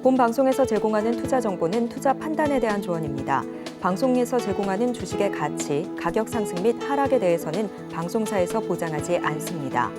본 방송에서 제공하는 투자 정보는 투자 판단에 대한 조언입니다. 방송에서 제공하는 주식의 가치, 가격 상승 및 하락에 대해서는 방송사에서 보장하지 않습니다.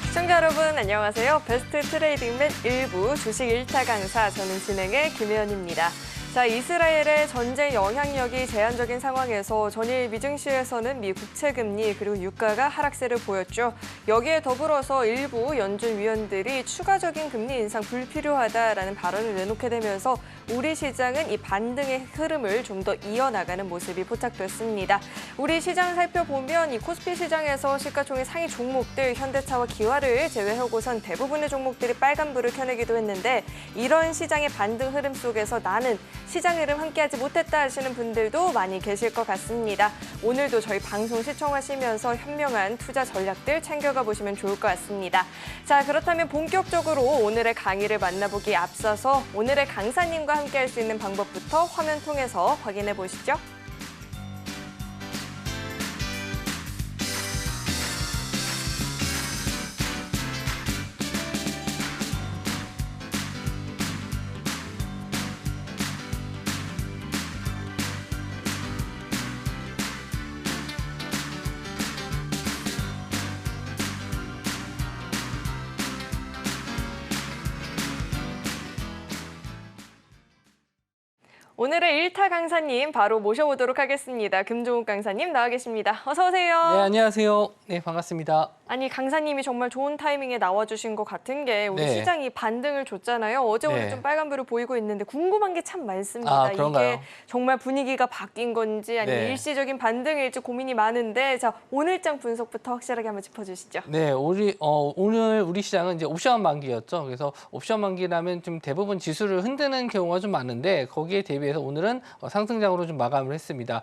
시청자 여러분 안녕하세요. 베스트 트레이딩맨 1부 주식 1타 강사 저는 진행의 김혜연입니다. 자, 이스라엘의 전쟁 영향력이 제한적인 상황에서 전일 미증시에서는 미 국채금리 그리고 유가가 하락세를 보였죠. 여기에 더불어서 일부 연준 위원들이 추가적인 금리 인상 불필요하다라는 발언을 내놓게 되면서 우리 시장은 이 반등의 흐름을 좀 더 이어나가는 모습이 포착됐습니다. 우리 시장 살펴보면 이 코스피 시장에서 시가총액 상위 종목들 현대차와 기아를 제외하고선 대부분의 종목들이 빨간불을 켜내기도 했는데 이런 시장의 반등 흐름 속에서 나는 시장 흐름 함께하지 못했다 하시는 분들도 많이 계실 것 같습니다. 오늘도 저희 방송 시청하시면서 현명한 투자 전략들 챙겨가 보시면 좋을 것 같습니다. 자, 그렇다면 본격적으로 오늘의 강의를 만나보기에 앞서서 오늘의 강사님과 함께할 수 있는 방법부터 화면 통해서 확인해 보시죠. 오늘의 1타 강사님 바로 모셔보도록 하겠습니다. 금종욱 강사님 나와 계십니다. 어서 오세요. 네, 안녕하세요. 네, 반갑습니다. 아니, 강사님이 정말 좋은 타이밍에 나와주신 것 같은 게 우리 시장이 반등을 줬잖아요. 어제 오늘 좀 빨간불을 보이고 있는데 궁금한 게 참 많습니다. 아, 그런가요? 이게 정말 분위기가 바뀐 건지 아니면 일시적인 반등일지 고민이 많은데 자, 오늘장 분석부터 확실하게 한번 짚어주시죠. 네, 오늘 우리 시장은 이제 옵션 만기였죠. 그래서 옵션 만기라면 좀 대부분 지수를 흔드는 경우가 좀 많은데 거기에 대비해서 오늘은 상승장으로 좀 마감을 했습니다.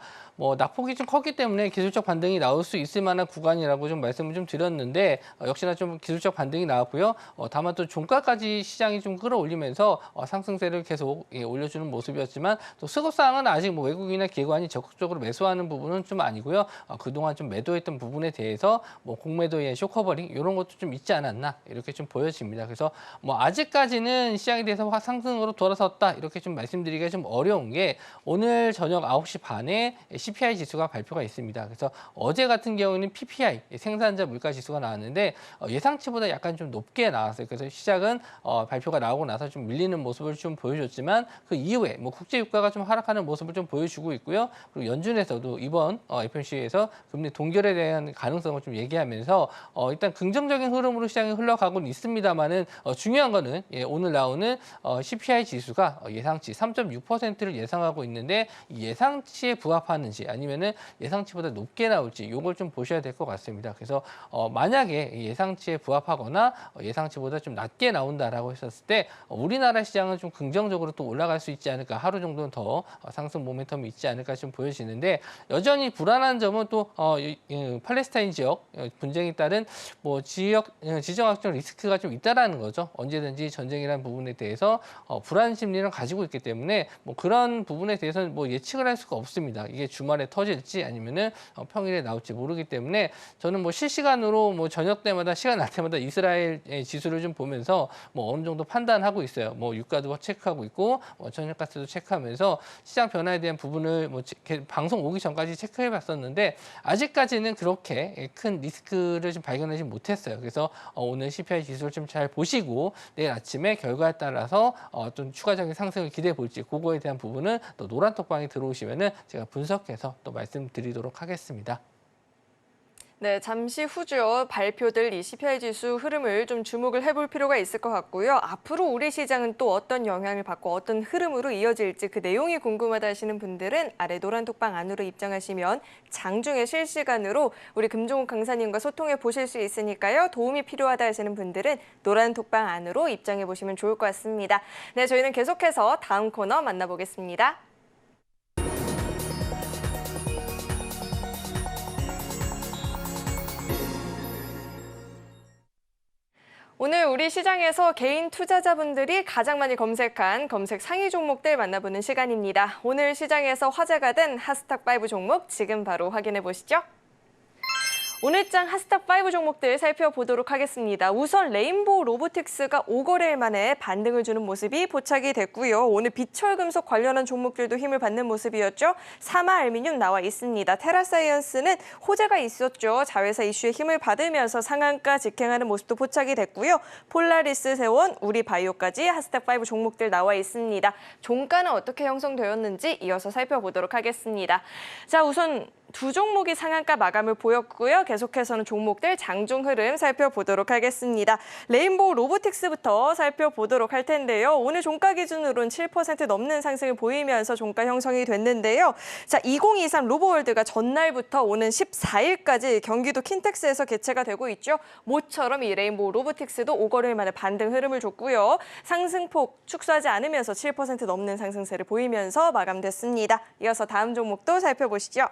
낙폭이 좀 컸기 때문에 기술적 반등이 나올 수 있을 만한 구간이라고 좀 말씀을 좀 드렸는데 역시나 좀 기술적 반등이 나왔고요. 다만 또 종가까지 시장이 좀 끌어올리면서 상승세를 계속 올려주는 모습이었지만 또 수급상은 아직 외국인이나 기관이 적극적으로 매수하는 부분은 좀 아니고요. 그동안 좀 매도했던 부분에 대해서 공매도의 쇼커버링 이런 것도 좀 있지 않았나 이렇게 좀 보여집니다. 그래서 아직까지는 시장에 대해서 상승으로 돌아섰다 이렇게 좀 말씀드리기가 좀 어려운 게 오늘 저녁 9시 반에 CPI 지수가 발표가 있습니다. 그래서 어제 같은 경우는 PPI 생산자 물가 지수가 나왔는데 예상치보다 약간 좀 높게 나왔어요. 그래서 시작은 발표가 나오고 나서 좀 밀리는 모습을 좀 보여줬지만 그 이후에 국제 유가가 좀 하락하는 모습을 좀 보여주고 있고요. 그리고 연준에서도 이번 FOMC에서 금리 동결에 대한 가능성을 좀 얘기하면서 일단 긍정적인 흐름으로 시장이 흘러가고는 있습니다만은 중요한 거는 오늘 나오는 CPI 지수가 예상치 3.6%를 예상하고 있는데 예상치에 부합하는지 아니면은 예상치보다 높게 나올지 이걸 좀 보셔야 될 것 같습니다. 그래서 만약에 예상치에 부합하거나 예상치보다 좀 낮게 나온다라고 했었을 때 우리나라 시장은 좀 긍정적으로 또 올라갈 수 있지 않을까, 하루 정도는 더 상승 모멘텀이 있지 않을까 좀 보여지는데 여전히 불안한 점은 또 팔레스타인 지역 분쟁에 따른 지정학적 리스크가 좀 있다라는 거죠. 언제든지 전쟁이라는 부분에 대해서 불안 심리를 가지고 있기 때문에 그런 부분에 대해서는 예측을 할 수가 없습니다. 이게 주말에 터질지 아니면은 평일에 나올지 모르기 때문에 저는 실시간으로 저녁 때마다 시간 날 때마다 이스라엘 지수를 좀 보면서 어느 정도 판단하고 있어요. 유가도 체크하고 있고 천연가스도 체크하면서 시장 변화에 대한 부분을 방송 오기 전까지 체크해 봤었는데 아직까지는 그렇게 큰 리스크를 좀 발견하지 못했어요. 그래서 오늘 CPI 지수를 좀 잘 보시고 내일 아침에 결과에 따라서 좀 추가적인 상승을 기대해 볼지 그거에 대한 부분은 또 노란톡방에 들어오시면은 제가 분석해서 또 말씀드리도록 하겠습니다. 네, 잠시 후죠. 발표될 이 CPI 지수 흐름을 좀 주목을 해볼 필요가 있을 것 같고요. 앞으로 우리 시장은 또 어떤 영향을 받고 어떤 흐름으로 이어질지 그 내용이 궁금하다 하시는 분들은 아래 노란 톡방 안으로 입장하시면 장중에 실시간으로 우리 금종욱 강사님과 소통해 보실 수 있으니까요. 도움이 필요하다 하시는 분들은 노란 톡방 안으로 입장해 보시면 좋을 것 같습니다. 네, 저희는 계속해서 다음 코너 만나보겠습니다. 오늘 우리 시장에서 개인 투자자분들이 가장 많이 검색한 검색 상위 종목들 만나보는 시간입니다. 오늘 시장에서 화제가 된 핫스탁 5 종목 지금 바로 확인해 보시죠. 오늘장 하스탁5 종목들 살펴보도록 하겠습니다. 우선 레인보우 로보틱스가 5거래일 만에 반등을 주는 모습이 포착이 됐고요. 오늘 비철금속 관련한 종목들도 힘을 받는 모습이었죠. 사마알미늄 나와 있습니다. 테라사이언스는 호재가 있었죠. 자회사 이슈에 힘을 받으면서 상한가 직행하는 모습도 포착이 됐고요. 폴라리스, 세원, 우리바이오까지 하스탁5 종목들 나와 있습니다. 종가는 어떻게 형성되었는지 이어서 살펴보도록 하겠습니다. 자, 우선 두 종목이 상한가 마감을 보였고요. 계속해서는 종목들 장중 흐름 살펴보도록 하겠습니다. 레인보우 로보틱스부터 살펴보도록 할 텐데요. 오늘 종가 기준으로는 7% 넘는 상승을 보이면서 종가 형성이 됐는데요. 자, 2023 로보월드가 전날부터 오는 14일까지 경기도 킨텍스에서 개최가 되고 있죠. 모처럼 이 레인보우 로보틱스도 5거래일 만에 반등 흐름을 줬고요. 상승폭 축소하지 않으면서 7% 넘는 상승세를 보이면서 마감됐습니다. 이어서 다음 종목도 살펴보시죠.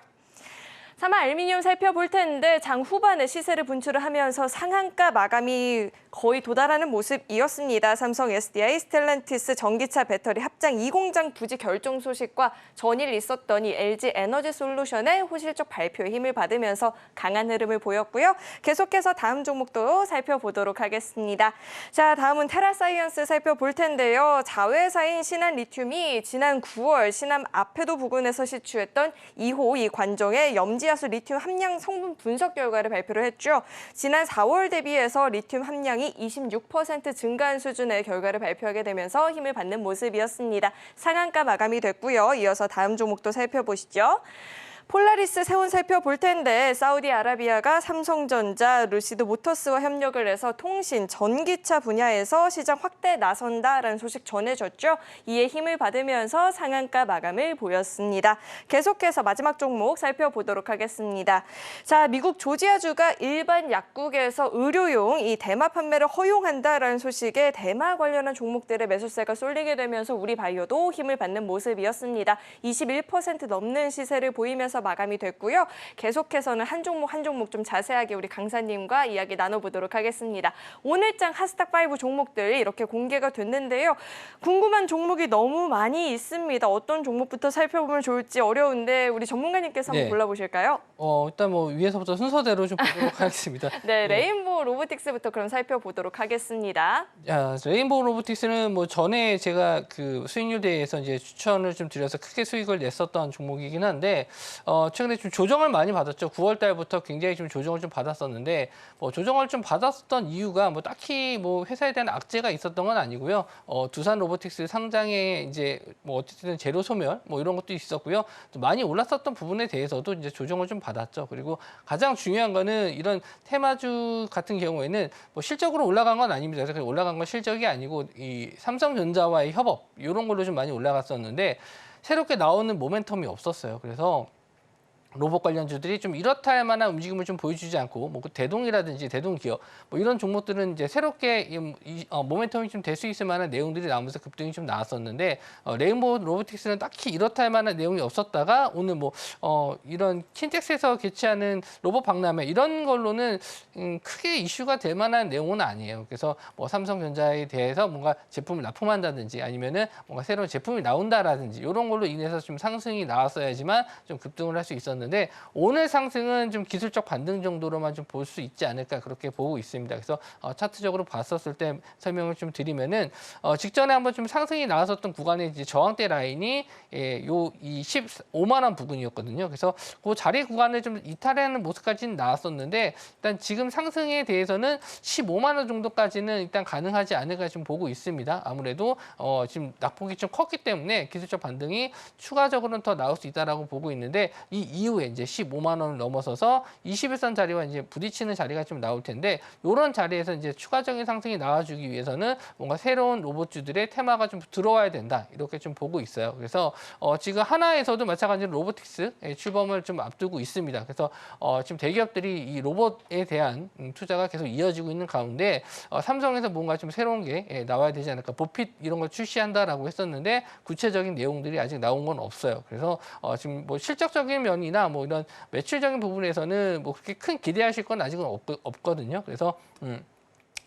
사마알미늄 살펴볼 텐데 장 후반에 시세를 분출을 하면서 상한가 마감이 거의 도달하는 모습이었습니다. 삼성 SDI, 스텔란티스 전기차 배터리 합장 2공장 부지 결정 소식과 전일 있었던 이 LG 에너지 솔루션의 호실적 발표에 힘을 받으면서 강한 흐름을 보였고요. 계속해서 다음 종목도 살펴보도록 하겠습니다. 자, 다음은 테라사이언스 살펴볼 텐데요. 자회사인 신한리튬이 지난 9월 신암 아페도 부근에서 시추했던 2호 이 관정의 염지하수 리튬 함량 성분 분석 결과를 발표를 했죠. 지난 4월 대비해서 리튬 함량이 26% 증가한 수준의 결과를 발표하게 되면서 힘을 받는 모습이었습니다. 상한가 마감이 됐고요. 이어서 다음 종목도 살펴보시죠. 폴라리스 세운 살펴볼 텐데 사우디아라비아가 삼성전자, 루시드 모터스와 협력을 해서 통신, 전기차 분야에서 시장 확대 나선다라는 소식 전해졌죠. 이에 힘을 받으면서 상한가 마감을 보였습니다. 계속해서 마지막 종목 살펴보도록 하겠습니다. 자, 미국 조지아주가 일반 약국에서 의료용 이 대마 판매를 허용한다라는 소식에 대마 관련한 종목들의 매수세가 쏠리게 되면서 우리바이오도 힘을 받는 모습이었습니다. 21% 넘는 시세를 보이면서 마감이 됐고요. 계속해서는 한 종목 좀 자세하게 우리 강사님과 이야기 나눠보도록 하겠습니다. 오늘장 하스탁5 종목들 이렇게 공개가 됐는데요. 궁금한 종목이 너무 많이 있습니다. 어떤 종목부터 살펴보면 좋을지 어려운데 우리 전문가님께서 한번 골라보실까요? 일단 뭐 위에서부터 순서대로 좀 보도록 하겠습니다. 네, 레인보우 로보틱스부터 그럼 살펴보도록 하겠습니다. 레인보우 로보틱스는 뭐 전에 제가 그 수익률 대회에서 이제 추천을 좀 드려서 크게 수익을 냈었던 종목이긴 한데 최근에 좀 조정을 많이 받았죠. 9월 달부터 굉장히 좀 조정을 좀 받았었는데 뭐 조정을 좀 받았었던 이유가 뭐 딱히 뭐 회사에 대한 악재가 있었던 건 아니고요. 두산 로보틱스 상장에 이제 뭐 어쨌든 재료 소멸 뭐 이런 것도 있었고요. 또 많이 올랐었던 부분에 대해서도 이제 조정을 좀 받았죠. 그리고 가장 중요한 거는 이런 테마주 같은 경우에는 뭐 실적으로 올라간 건 아닙니다. 그래서 올라간 건 실적이 아니고 이 삼성전자와의 협업 이런 걸로 좀 많이 올라갔었는데 새롭게 나오는 모멘텀이 없었어요. 그래서 로봇 관련주들이 좀 이렇다 할 만한 움직임을 좀 보여주지 않고 뭐 대동이라든지 대동기업 뭐 이런 종목들은 이제 새롭게 모멘텀이 좀 될 수 있을 만한 내용들이 나오면서 급등이 좀 나왔었는데 레인보우 로보틱스는 딱히 이렇다 할 만한 내용이 없었다가 오늘 뭐 이런 킨텍스에서 개최하는 로봇 박람회 이런 걸로는 크게 이슈가 될 만한 내용은 아니에요. 그래서 뭐 삼성전자에 대해서 뭔가 제품을 납품한다든지 아니면은 뭔가 새로운 제품이 나온다라든지 이런 걸로 인해서 좀 상승이 나왔어야지만 좀 급등을 할 수 있었는데 오늘 상승은 좀 기술적 반등 정도로만 좀 볼 수 있지 않을까 그렇게 보고 있습니다. 그래서 차트적으로 봤었을 때 설명을 좀 드리면은 직전에 한번 좀 상승이 나왔었던 구간의 이제 저항대 라인이 이 15만 원 부근이었거든요. 그래서 그 자리 구간을 좀 이탈하는 모습까지는 나왔었는데 일단 지금 상승에 대해서는 15만 원 정도까지는 일단 가능하지 않을까 좀 보고 있습니다. 아무래도 지금 낙폭이 좀 컸기 때문에 기술적 반등이 추가적으로는 더 나올 수 있다라고 보고 있는데 이 이후에 이제 15만 원을 넘어서서 21선 자리와 이제 부딪히는 자리가 좀 나올 텐데 이런 자리에서 이제 추가적인 상승이 나와주기 위해서는 뭔가 새로운 로봇주들의 테마가 좀 들어와야 된다 이렇게 좀 보고 있어요. 그래서 지금 하나에서도 마찬가지로 로보틱스 출범을 좀 앞두고 있습니다. 그래서 지금 대기업들이 이 로봇에 대한 투자가 계속 이어지고 있는 가운데 삼성에서 뭔가 좀 새로운 게 나와야 되지 않을까 보핏 이런 걸 출시한다라고 했었는데 구체적인 내용들이 아직 나온 건 없어요. 그래서 지금 뭐 실적적인 면이나 뭐 이런 매출적인 부분에서는 뭐 그렇게 큰 기대하실 건 아직은 없거든요. 그래서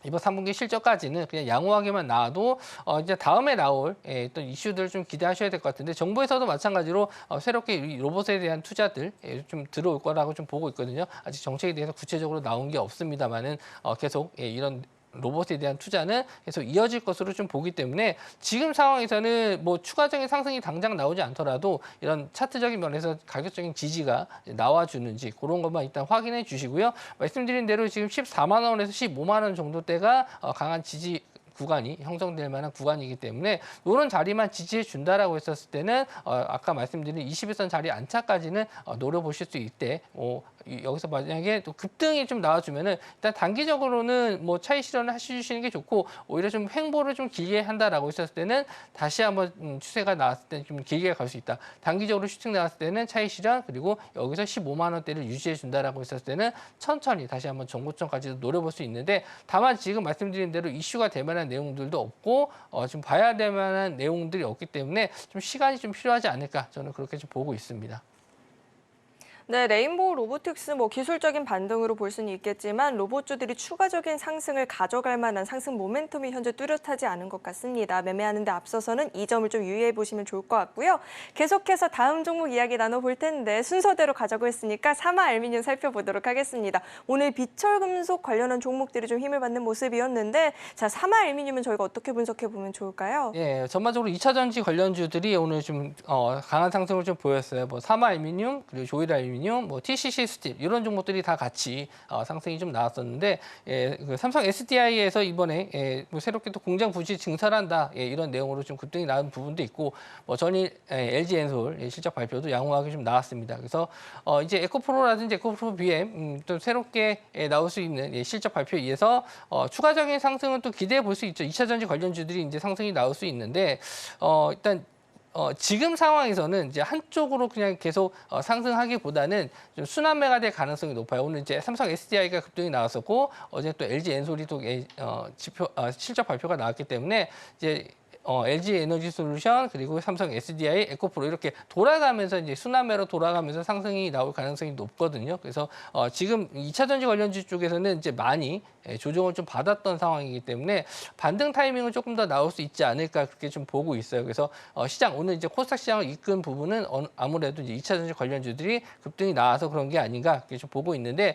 이번 3분기 실적까지는 그냥 양호하게만 나와도 이제 다음에 나올 또 이슈들을 좀 기대하셔야 될 것 같은데 정부에서도 마찬가지로 새롭게 이 로봇에 대한 투자들 좀 들어올 거라고 좀 보고 있거든요. 아직 정책에 대해서 구체적으로 나온 게 없습니다만은 계속 이런 로봇에 대한 투자는 계속 이어질 것으로 좀 보기 때문에 지금 상황에서는 뭐 추가적인 상승이 당장 나오지 않더라도 이런 차트적인 면에서 가격적인 지지가 나와주는지 그런 것만 일단 확인해 주시고요. 말씀드린 대로 지금 14만 원에서 15만 원 정도대가 강한 지지 구간이 형성될 만한 구간이기 때문에 이런 자리만 지지해 준다라고 했었을 때는 아까 말씀드린 21선 자리 안착까지는 노려보실 수 있대. 여기서 만약에 또 급등이 좀 나와주면은 일단 단기적으로는 뭐 차익 실현을 하시는 게 좋고 오히려 좀 횡보를 좀 길게 한다라고 했었을 때는 다시 한번 추세가 나왔을 때 좀 길게 갈 수 있다. 단기적으로 슈팅 나왔을 때는 차익 실현 그리고 여기서 15만 원대를 유지해 준다라고 했었을 때는 천천히 다시 한번 정고점까지도 노려볼 수 있는데 다만 지금 말씀드린 대로 이슈가 될 만한 내용들도 없고 좀 봐야 될 만한 내용들이 없기 때문에 좀 시간이 좀 필요하지 않을까 저는 그렇게 좀 보고 있습니다. 네, 레인보우 로보틱스 뭐 기술적인 반등으로 볼 수는 있겠지만 로봇주들이 추가적인 상승을 가져갈 만한 상승 모멘텀이 현재 뚜렷하지 않은 것 같습니다. 매매하는 데 앞서서는 이 점을 좀 유의해 보시면 좋을 것 같고요. 계속해서 다음 종목 이야기 나눠볼 텐데 순서대로 가자고 했으니까 사마 알미늄 살펴보도록 하겠습니다. 오늘 비철금속 관련한 종목들이 좀 힘을 받는 모습이었는데 자, 사마 알미늄은 저희가 어떻게 분석해 보면 좋을까요? 예, 전반적으로 2차 전지 관련주들이 오늘 좀 강한 상승을 좀 보였어요. 뭐 사마 알미늄 그리고 조일 알미늄 뭐 TCC 스틸 이런 종목들이 다 같이 상승이 좀 나왔었는데 그 삼성 SDI에서 이번에 뭐 새롭게 또 공장 부지 증설한다 이런 내용으로 좀 급등이 나온 부분도 있고 뭐 전일 LG 엔솔 실적 발표도 양호하게 좀 나왔습니다. 그래서 이제 에코프로라든지 에코프로 BM 또 새롭게 나올 수 있는 실적 발표에 의해서 추가적인 상승은 또 기대해 볼 수 있죠. 2차 전지 관련주들이 이제 상승이 나올 수 있는데 일단 지금 상황에서는 이제 한쪽으로 그냥 계속 상승하기보다는 좀 순환매가 될 가능성이 높아요. 오늘 이제 삼성 SDI가 급등이 나왔었고 어제 또 LG 엔솔이 또 실적 발표가 나왔기 때문에 이제 LG 에너지 솔루션 그리고 삼성 SDI, 에코프로 이렇게 돌아가면서 이제 순환매로 돌아가면서 상승이 나올 가능성이 높거든요. 그래서 지금 2차 전지 관련주 쪽에서는 이제 많이 조정을 좀 받았던 상황이기 때문에 반등 타이밍은 조금 더 나올 수 있지 않을까 그렇게 좀 보고 있어요. 그래서 시장 오늘 이제 코스닥 시장을 이끈 부분은 아무래도 이제 2차 전지 관련주들이 급등이 나와서 그런 게 아닌가 그렇게 좀 보고 있는데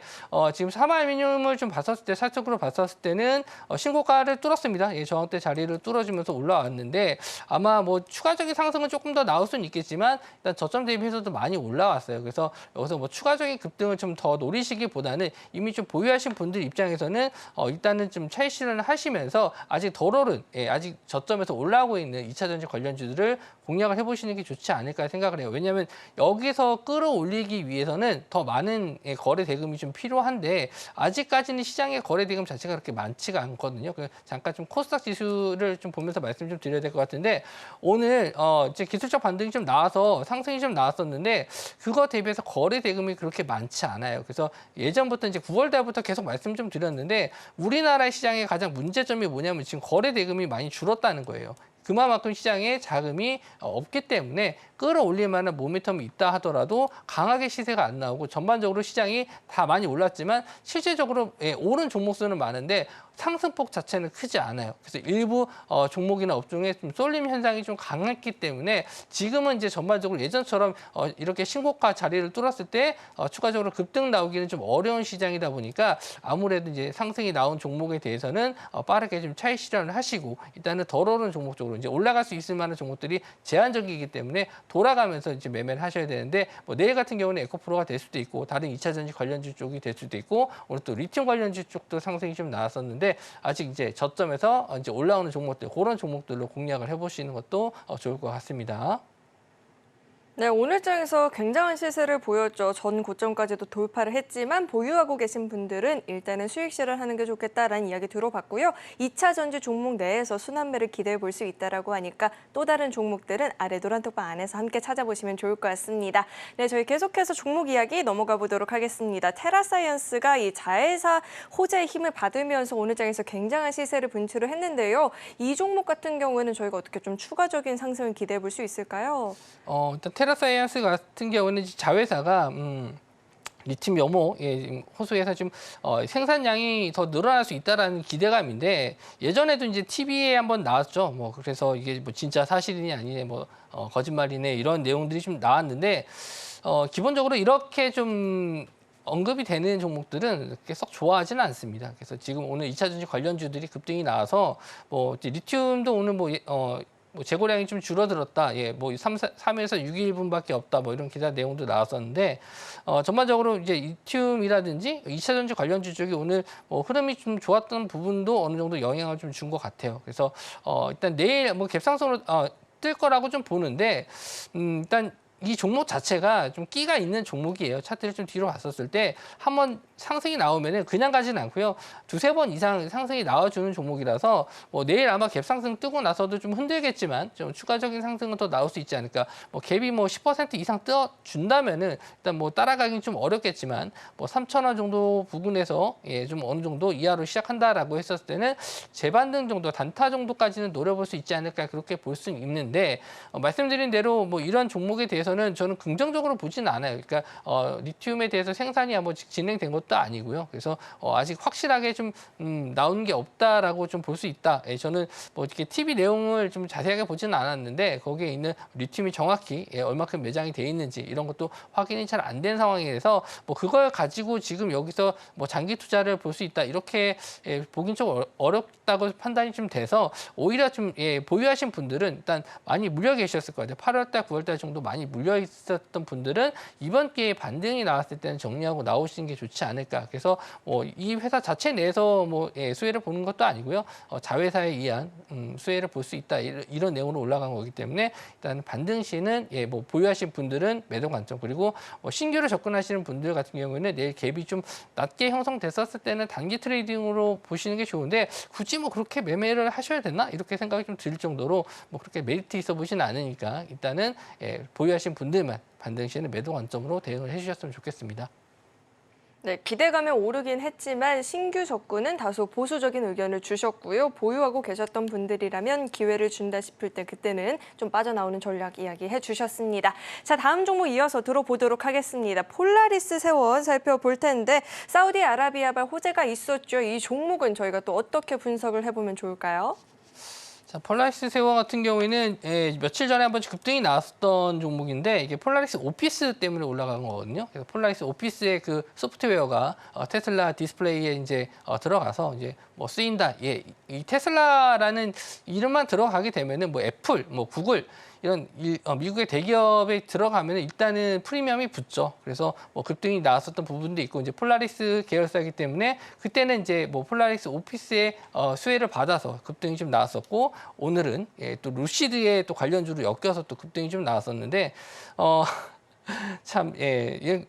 지금 사마알미늄을 좀 봤었을 때 차트적으로 봤었을 때는 신고가를 뚫었습니다. 저항대 자리를 뚫어주면서 올라왔는데 아마 뭐 추가적인 상승은 조금 더 나올 수는 있겠지만 일단 저점 대비해서도 많이 올라왔어요. 그래서 여기서 뭐 추가적인 급등을 좀 더 노리시기보다는 이미 좀 보유하신 분들 입장에서는 일단은 좀 차익 실현을 하시면서 아직 덜 오른, 아직 저점에서 올라오고 있는 2차 전지 관련주들을 공략을 해보시는 게 좋지 않을까 생각을 해요. 왜냐하면 여기서 끌어올리기 위해서는 더 많은 거래 대금이 좀 필요한데 아직까지는 시장의 거래 대금 자체가 그렇게 많지가 않거든요. 잠깐 좀 코스닥 지수를 좀 보면서 말씀 좀 드려야 될 것 같은데 오늘 이제 기술적 반등이 좀 나와서 상승이 좀 나왔었는데 그거 대비해서 거래 대금이 그렇게 많지 않아요. 그래서 예전부터 이제 9월 달부터 계속 말씀 좀 드렸는데 우리나라 시장의 가장 문제점이 뭐냐면 지금 거래 대금이 많이 줄었다는 거예요. 그만큼 시장에 자금이 없기 때문에 끌어올릴 만한 모멘텀이 있다 하더라도 강하게 시세가 안 나오고 전반적으로 시장이 다 많이 올랐지만 실질적으로 오른 종목 수는 많은데 상승폭 자체는 크지 않아요. 그래서 일부 종목이나 업종에 좀 쏠림 현상이 좀 강했기 때문에 지금은 이제 전반적으로 예전처럼 이렇게 신고가 자리를 뚫었을 때 추가적으로 급등 나오기는 좀 어려운 시장이다 보니까 아무래도 이제 상승이 나온 종목에 대해서는 빠르게 좀 차익 실현을 하시고 일단은 덜 오른 종목 쪽으로 이제 올라갈 수 있을 만한 종목들이 제한적이기 때문에 돌아가면서 이제 매매를 하셔야 되는데 뭐 내일 같은 경우는 에코프로가 될 수도 있고 다른 2차 전지 관련주 쪽이 될 수도 있고 오늘 또 리튬 관련주 쪽도 상승이 좀 나왔었는데 아직 이제 저점에서 이제 올라오는 종목들 그런 종목들로 공략을 해보시는 것도 좋을 것 같습니다. 네, 오늘 장에서 굉장한 시세를 보였죠. 전 고점까지도 돌파를 했지만 보유하고 계신 분들은 일단은 수익 실현하는 게 좋겠다라는 이야기 들어봤고요. 2차 전지 종목 내에서 순환매를 기대해 볼 수 있다라고 하니까 또 다른 종목들은 아래 노란톡방 안에서 함께 찾아보시면 좋을 것 같습니다. 네, 저희 계속해서 종목 이야기 넘어가 보도록 하겠습니다. 테라사이언스가 이 자회사 호재의 힘을 받으면서 오늘 장에서 굉장한 시세를 분출을 했는데요. 이 종목 같은 경우에는 저희가 어떻게 좀 추가적인 상승을 기대해 볼 수 있을까요? 일단 테라사이언스 같은 경우는 자회사가 리튬 염호 지금 호수에서 좀 생산량이 더 늘어날 수 있다라는 기대감인데 예전에도 이제 TV에 한번 나왔죠. 뭐 그래서 이게 뭐 진짜 사실이니 아니니 뭐 거짓말이네 이런 내용들이 좀 나왔는데 기본적으로 이렇게 좀 언급이 되는 종목들은 그렇게 썩 좋아하지는 않습니다. 그래서 지금 오늘 2차 전지 관련주들이 급등이 나와서 뭐 리튬도 오늘 뭐 재고량이 좀 줄어들었다. 뭐 3에서 6일분밖에 없다. 뭐 이런 기사 내용도 나왔었는데 전반적으로 이제 리튬이라든지 2차 전지 관련주 쪽이 오늘 흐름이 좀 좋았던 부분도 어느 정도 영향을 좀 준 것 같아요. 그래서 일단 내일 뭐 갭상승으로 뜰 거라고 좀 보는데 일단 이 종목 자체가 좀 끼가 있는 종목이에요. 차트를 좀 뒤로 봤었을 때 한번 상승이 나오면은 그냥 가지는 않고요. 두세 번 이상 상승이 나와주는 종목이라서 뭐 내일 아마 갭 상승 뜨고 나서도 좀 흔들겠지만 좀 추가적인 상승은 더 나올 수 있지 않을까. 뭐 갭이 뭐 10% 이상 떠준다면은 일단 뭐 따라가긴 좀 어렵겠지만 뭐 3,000원 정도 부근에서 좀 어느 정도 이하로 시작한다라고 했었을 때는 재반등 정도, 단타 정도까지는 노려볼 수 있지 않을까 그렇게 볼 수 있는데 말씀드린 대로 뭐 이런 종목에 대해서는 저는 긍정적으로 보지는 않아요. 그러니까 리튬에 대해서 생산이 한번 진행된 것도 아니고요. 그래서 아직 확실하게 좀 나오는 게 없다라고 좀 볼 수 있다. 저는 뭐 이렇게 TV 내용을 좀 자세하게 보지는 않았는데 거기에 있는 리튬이 정확히 얼마큼 매장이 돼 있는지 이런 것도 확인이 잘 안 된 상황에서 뭐 그걸 가지고 지금 여기서 뭐 장기 투자를 볼 수 있다 이렇게 보긴 좀 어렵다고 판단이 좀 돼서 오히려 좀 보유하신 분들은 일단 많이 물려 계셨을 거예요. 8월달, 9월달 정도 많이 물려 있었던 분들은 이번 기회에 반등이 나왔을 때는 정리하고 나오시는 게 좋지 않을까. 그래서 이 회사 자체 내에서 수혜를 보는 것도 아니고요. 자회사에 의한 수혜를 볼 수 있다 이런 내용으로 올라간 거기 때문에 일단 반등 시는 뭐 보유하신 분들은 매도 관점 그리고 신규로 접근하시는 분들 같은 경우에는 내일 갭이 좀 낮게 형성됐었을 때는 단기 트레이딩으로 보시는 게 좋은데 굳이 뭐 그렇게 매매를 하셔야 되나 이렇게 생각이 좀 들 정도로 뭐 그렇게 메리트 있어 보지는 않으니까 일단은 보유하신 분들만 반등 시에는 매도 관점으로 대응을 해주셨으면 좋겠습니다. 네, 기대감에 오르긴 했지만 신규 접근은 다소 보수적인 의견을 주셨고요. 보유하고 계셨던 분들이라면 기회를 준다 싶을 때 그때는 좀 빠져나오는 전략 이야기해 주셨습니다. 자, 다음 종목 이어서 들어보도록 하겠습니다. 폴라리스 세원 살펴볼 텐데 사우디아라비아발 호재가 있었죠. 이 종목은 저희가 또 어떻게 분석을 해보면 좋을까요? 자, 폴라리스 세원 같은 경우에는 며칠 전에 한번 급등이 나왔던 종목인데 이게 폴라리스 오피스 때문에 올라간 거거든요. 그래서 폴라리스 오피스의 그 소프트웨어가 테슬라 디스플레이에 이제 들어가서 이제 뭐 쓰인다. 이 테슬라라는 이름만 들어가게 되면은 뭐 애플, 뭐 구글 이런 미국의 대기업에 들어가면 일단은 프리미엄이 붙죠. 그래서 뭐 급등이 나왔었던 부분도 있고 이제 폴라리스 계열사이기 때문에 그때는 이제 뭐 폴라리스 오피스의 수혜를 받아서 급등이 좀 나왔었고 오늘은 또 루시드의 또 관련주로 엮여서 또 급등이 좀 나왔었는데 참,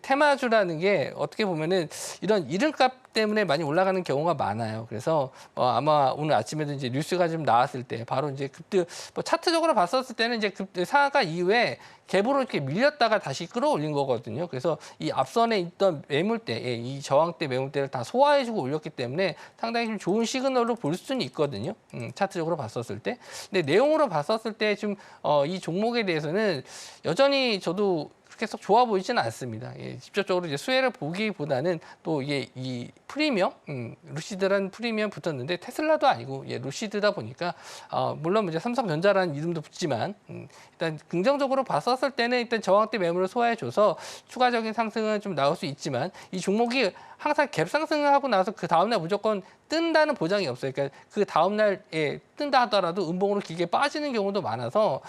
테마주라는 게 어떻게 보면은 이런 이름값 때문에 많이 올라가는 경우가 많아요. 그래서 아마 오늘 아침에도 이제 뉴스가 좀 나왔을 때 바로 이제 급등, 뭐 차트적으로 봤었을 때는 이제 상하가 이후에 갭으로 이렇게 밀렸다가 다시 끌어올린 거거든요. 그래서 이 앞선에 있던 매물대, 이 저항대 매물대를 다 소화해주고 올렸기 때문에 상당히 좀 좋은 시그널로 볼 수는 있거든요. 차트적으로 봤었을 때. 근데 내용으로 봤었을 때 좀 이 종목에 대해서는 여전히 저도 계속 좋아 보이지는 않습니다. 직접적으로 이제 수혜를 보기보다는 또 이게 이 프리미엄, 루시드라는 프리미엄 붙었는데 테슬라도 아니고 루시드다 보니까 물론 이제 삼성전자라는 이름도 붙지만 일단 긍정적으로 봤었을 때는 일단 저항대 매물을 소화해줘서 추가적인 상승은 좀 나올 수 있지만 이 종목이 항상 갭 상승을 하고 나서 그 다음날 무조건 뜬다는 보장이 없어요. 그러니까 그 다음날 뜬다 하더라도 음봉으로 길게 빠지는 경우도 많아서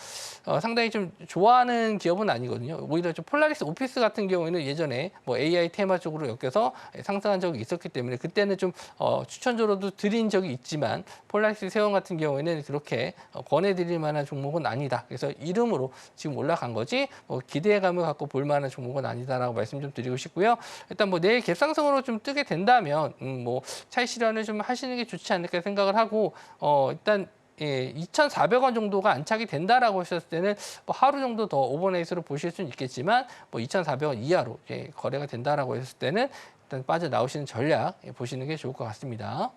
상당히 좀 좋아하는 기업은 아니거든요. 오히려 좀 폴라리스 오피스 같은 경우에는 예전에 뭐 AI 테마 쪽으로 엮여서 상승한 적이 있었기 때문에 그때는 좀 추천주로도 드린 적이 있지만 폴라리스 세원 같은 경우에는 그렇게 권해드릴 만한 종목은 아니다. 그래서 이름으로 지금 올라간 거지 기대감을 갖고 볼 만한 종목은 아니다라고 말씀 좀 드리고 싶고요. 일단 뭐 내일 갭상승으로 좀 뜨게 된다면 뭐 차익 실현을 좀 하시는 게 좋지 않을까 생각을 하고 일단 2,400원 정도가 안착이 된다라고 하셨을 때는 뭐 하루 정도 더 오버네이스로 보실 수는 있겠지만 뭐 2,400원 이하로 거래가 된다라고 했을 때는 일단 빠져나오시는 전략 보시는 게 좋을 것 같습니다.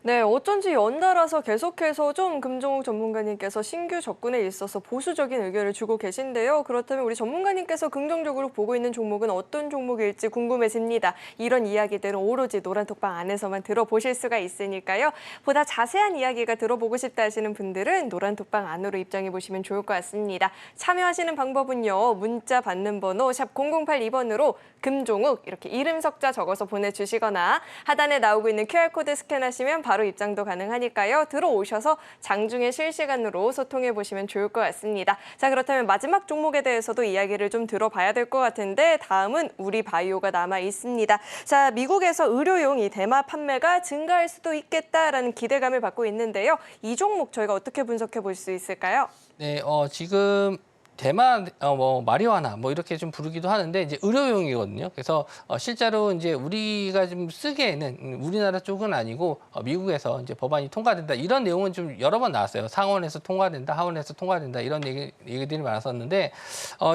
네, 어쩐지 연달아서 계속해서 좀 금종욱 전문가님께서 신규 접근에 있어서 보수적인 의견을 주고 계신데요. 그렇다면 우리 전문가님께서 긍정적으로 보고 있는 종목은 어떤 종목일지 궁금해집니다. 이런 이야기들은 오로지 노란톡방 안에서만 들어보실 수가 있으니까요. 보다 자세한 이야기가 들어보고 싶다 하시는 분들은 노란톡방 안으로 입장해 보시면 좋을 것 같습니다. 참여하시는 방법은요. 문자 받는 번호 샵 0082번으로 금종욱 이렇게 이름 석자 적어서 보내주시거나 하단에 나오고 있는 QR코드 스캔하시면 바로 입장도 가능하니까요. 들어오셔서 장중에 실시간으로 소통해 보시면 좋을 것 같습니다. 자, 그렇다면 마지막 종목에 대해서도 이야기를 좀 들어봐야 될 것 같은데 다음은 우리바이오가 남아 있습니다. 자, 미국에서 의료용 이 대마 판매가 증가할 수도 있겠다라는 기대감을 받고 있는데요. 이 종목 저희가 어떻게 분석해 볼 수 있을까요? 네, 지금 대마, 마리화나 이렇게 좀 부르기도 하는데 이제 의료용이거든요. 그래서 실제로 이제 우리가 좀 쓰기에는 우리나라 쪽은 아니고 미국에서 이제 법안이 통과된다 이런 내용은 좀 여러 번 나왔어요. 상원에서 통과된다, 하원에서 통과된다 이런 얘기들이 많았었는데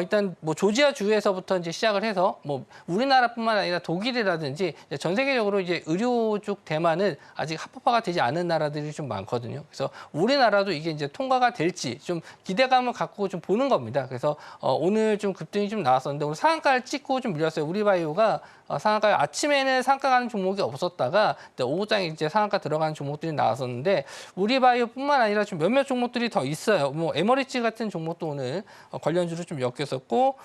일단 조지아 주에서부터 이제 시작을 해서 우리나라뿐만 아니라 독일이라든지 전 세계적으로 이제 의료 쪽 대마는 아직 합법화가 되지 않은 나라들이 좀 많거든요. 그래서 우리나라도 이게 이제 통과가 될지 좀 기대감을 갖고 좀 보는 겁니다. 그래서 오늘 좀 급등이 좀 나왔었는데 오늘 상한가를 찍고 좀 밀렸어요. 우리바이오가 상한가 아침에는 상한가 가는 종목이 없었다가 오후장에 이제 상한가 들어가는 종목들이 나왔었는데 우리바이오뿐만 아니라 좀 몇몇 종목들이 더 있어요. 에머리지 같은 종목도 오늘 관련주로 좀 엮였었고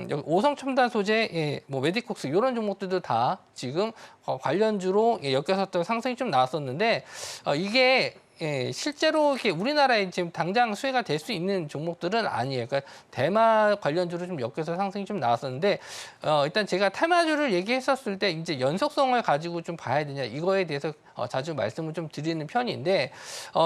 여기 오성첨단 소재, 메디콕스 이런 종목들도 다 지금 관련주로 엮였었던 상승이 좀 나왔었는데 이게 실제로 이렇게 우리나라에 지금 당장 수혜가 될 수 있는 종목들은 아니에요. 그러니까 대마 관련주로 좀 엮여서 상승이 좀 나왔었는데 일단 제가 테마주를 얘기했었을 때 이제 연속성을 가지고 좀 봐야 되냐 이거에 대해서 자주 말씀을 좀 드리는 편인데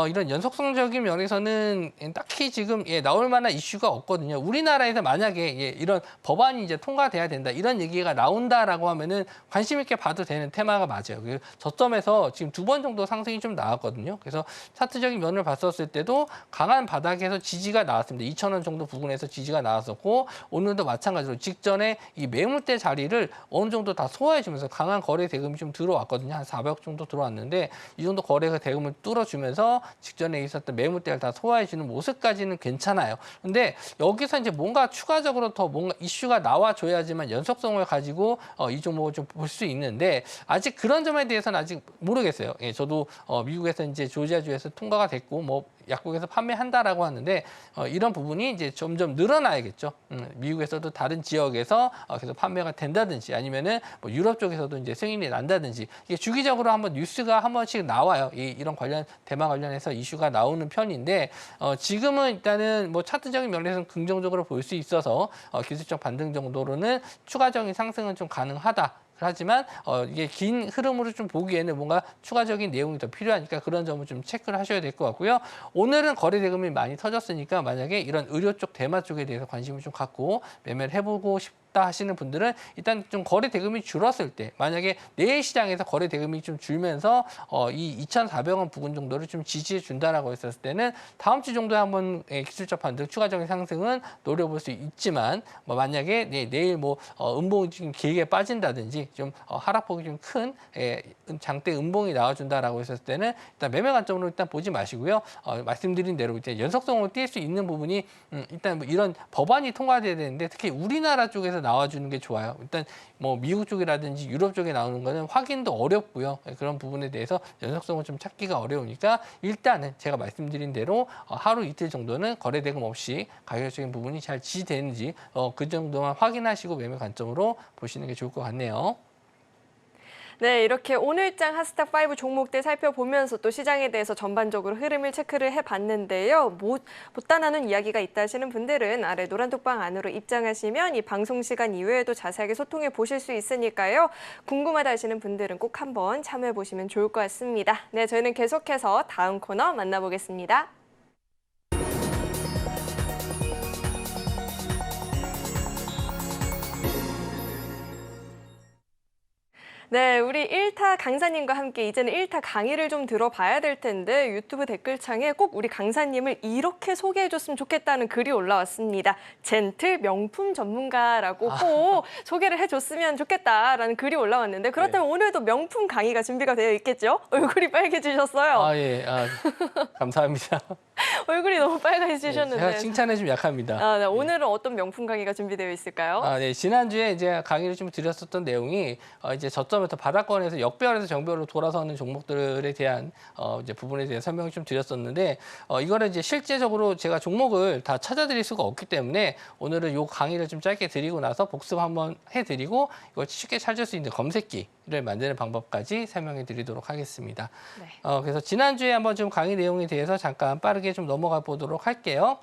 이런 연속성적인 면에서는 딱히 지금 나올 만한 이슈가 없거든요. 우리나라에서 만약에 이런 법안이 이제 통과돼야 된다 이런 얘기가 나온다라고 하면은 관심 있게 봐도 되는 테마가 맞아요. 저점에서 지금 2번 정도 상승이 좀 나왔거든요. 그래서 차트적인 면을 봤었을 때도 강한 바닥에서 지지가 나왔습니다. 2,000원 정도 부근에서 지지가 나왔었고 오늘도 마찬가지로 직전에 이 매물대 자리를 어느 정도 다 소화해주면서 강한 거래 대금이 좀 들어왔거든요. 한 400억 정도 들어왔는데 이 정도 거래 대금을 뚫어주면서 직전에 있었던 매물대를 다 소화해주는 모습까지는 괜찮아요. 근데 여기서 이제 뭔가 추가적으로 더 뭔가 이슈가 나와줘야지만 연속성을 가지고 이 종목을 좀 볼 수 있는데 아직 그런 점에 대해서는 아직 모르겠어요. 저도 미국에서 이제 조지아주에서 통과가 됐고 약국에서 판매한다라고 하는데 이런 부분이 이제 점점 늘어나야겠죠. 미국에서도 다른 지역에서 계속 판매가 된다든지 아니면은 유럽 쪽에서도 이제 승인이 난다든지 이게 주기적으로 한번 뉴스가 한 번씩 나와요. 이런 관련 대마 관련해서 이슈가 나오는 편인데 지금은 일단은 차트적인 면에서는 긍정적으로 볼 수 있어서 기술적 반등 정도로는 추가적인 상승은 좀 가능하다. 하지만 이게 긴 흐름으로 좀 보기에는 뭔가 추가적인 내용이 더 필요하니까 그런 점을 좀 체크를 하셔야 될 것 같고요. 오늘은 거래 대금이 많이 터졌으니까 만약에 이런 의료 쪽 대마 쪽에 대해서 관심을 좀 갖고 매매를 해보고 싶다 하시는 분들은 일단 좀 거래 대금이 줄었을 때 만약에 내일 시장에서 거래 대금이 좀 줄면서 이 2,400원 부근 정도를 좀 지지해 준다라고 했었을 때는 다음 주 정도에 한번 기술적 반등 추가적인 상승은 노려볼 수 있지만 만약에 내일 음봉이 지금 길게 빠진다든지 좀 하락폭이 좀 큰 장대 음봉이 나와준다라고 했었을 때는 일단 매매 관점으로 일단 보지 마시고요. 말씀드린 대로 이제 연속성을 띌 수 있는 부분이 일단 이런 법안이 통과돼야 되는데 특히 우리나라 쪽에서 나와주는 게 좋아요. 일단 미국 쪽이라든지 유럽 쪽에 나오는 거는 확인도 어렵고요. 그런 부분에 대해서 연속성을 좀 찾기가 어려우니까 일단은 제가 말씀드린 대로 하루 이틀 정도는 거래 대금 없이 가격적인 부분이 잘 지지되는지 그 정도만 확인하시고 매매 관점으로 보시는 게 좋을 것 같네요. 네, 이렇게 오늘장 하스탁5 종목들 살펴보면서 또 시장에 대해서 전반적으로 흐름을 체크를 해봤는데요. 못다 나눈 이야기가 있다 하시는 분들은 아래 노란톡방 안으로 입장하시면 이 방송 시간 이외에도 자세하게 소통해 보실 수 있으니까요. 궁금하다 하시는 분들은 꼭 한번 참여해 보시면 좋을 것 같습니다. 네, 저희는 계속해서 다음 코너 만나보겠습니다. 네, 우리 1타 강사님과 함께 이제는 1타 강의를 좀 들어봐야 될 텐데 유튜브 댓글창에 꼭 우리 강사님을 이렇게 소개해줬으면 좋겠다는 글이 올라왔습니다. 젠틀 명품 전문가라고 꼭 소개를 해줬으면 좋겠다라는 글이 올라왔는데 그렇다면 오늘도 명품 강의가 준비가 되어 있겠죠? 얼굴이 빨개지셨어요. 아, 예. 감사합니다. 얼굴이 너무 네, 빨개지셨는데. 제가 칭찬에 좀 약합니다. 네, 오늘은 어떤 명품 강의가 준비되어 있을까요? 네. 지난주에 이제 강의를 좀 드렸었던 내용이 이제 저점에서 바닥권에서 역배열에서 정배열로 돌아서는 종목들에 대한 이제 부분에 대해 설명을 좀 드렸었는데 이거를 이제 실제적으로 제가 종목을 다 찾아드릴 수가 없기 때문에 오늘은 요 강의를 좀 짧게 드리고 나서 복습 한번 해드리고 이걸 쉽게 찾을 수 있는 검색기를 만드는 방법까지 설명해 드리도록 하겠습니다. 네. 그래서 지난주에 한번 좀 강의 내용에 대해서 잠깐 빠르게 좀 넘어가 보도록 할게요.